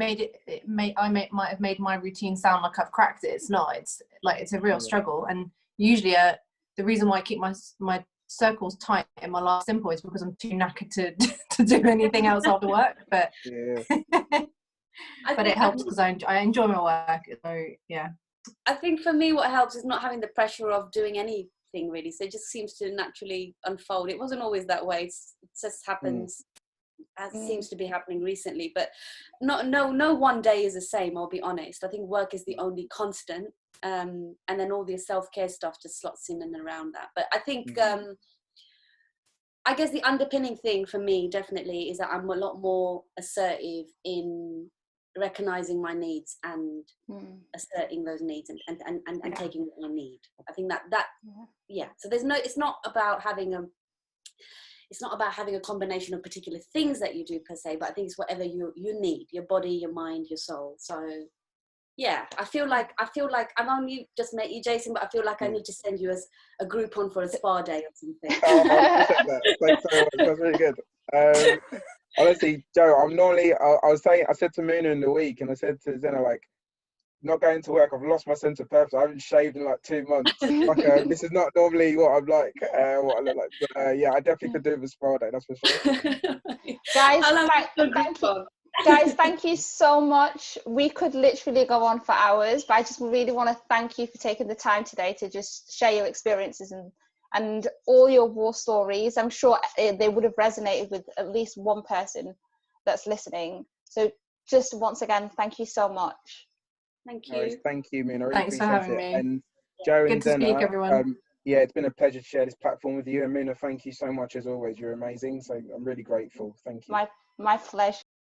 D: might have made my routine sound like I've cracked it. It's not. It's like, it's a real struggle, and usually the reason why I keep my circles tight in my life simple is because I'm too knackered to do anything else after work. But but it helps because I enjoy my work. So yeah.
C: I think for me, what helps is not having the pressure of doing anything really. So it just seems to naturally unfold. It wasn't always that way. It just happens as it seems to be happening recently. But no one day is the same, I'll be honest. I think work is the only constant. And then all the self-care stuff just slots in and around that. But I think, I guess the underpinning thing for me definitely is that I'm a lot more assertive in recognizing my needs and asserting those needs and taking what I need. I think that so there's no, it's not about having a combination of particular things that you do per se, but I think it's whatever you need, your body, your mind, your soul. So yeah, I feel like I've only just met you, Jason, but I feel like I need to send you as a Groupon for a spa day or something.
B: Oh, I appreciate that. Thanks so much. That's really good. Honestly, Joe, I'm normally, I said to Muna in the week, and I said to Zanna, like, not going to work, I've lost my sense of purpose. I haven't shaved in like 2 months. Like, this is not normally what I'm like, what I look like. But yeah, I definitely could do it with a spa day, that's for sure.
A: Guys, thank you so much. We could literally go on for hours, but I just really want to thank you for taking the time today to just share your experiences and all your war stories. I'm sure they would have resonated with at least one person that's listening. So just once again, thank you so much.
C: Thank you.
B: No, thank you, Mina. I really
D: Thanks for having me.
B: And Joe
D: Good
B: and
D: to
B: Zanna,
D: speak, everyone.
B: yeah, it's been a pleasure to share this platform with you. And Mina, thank you so much as always. You're amazing. So I'm really grateful. Thank you.
A: My pleasure.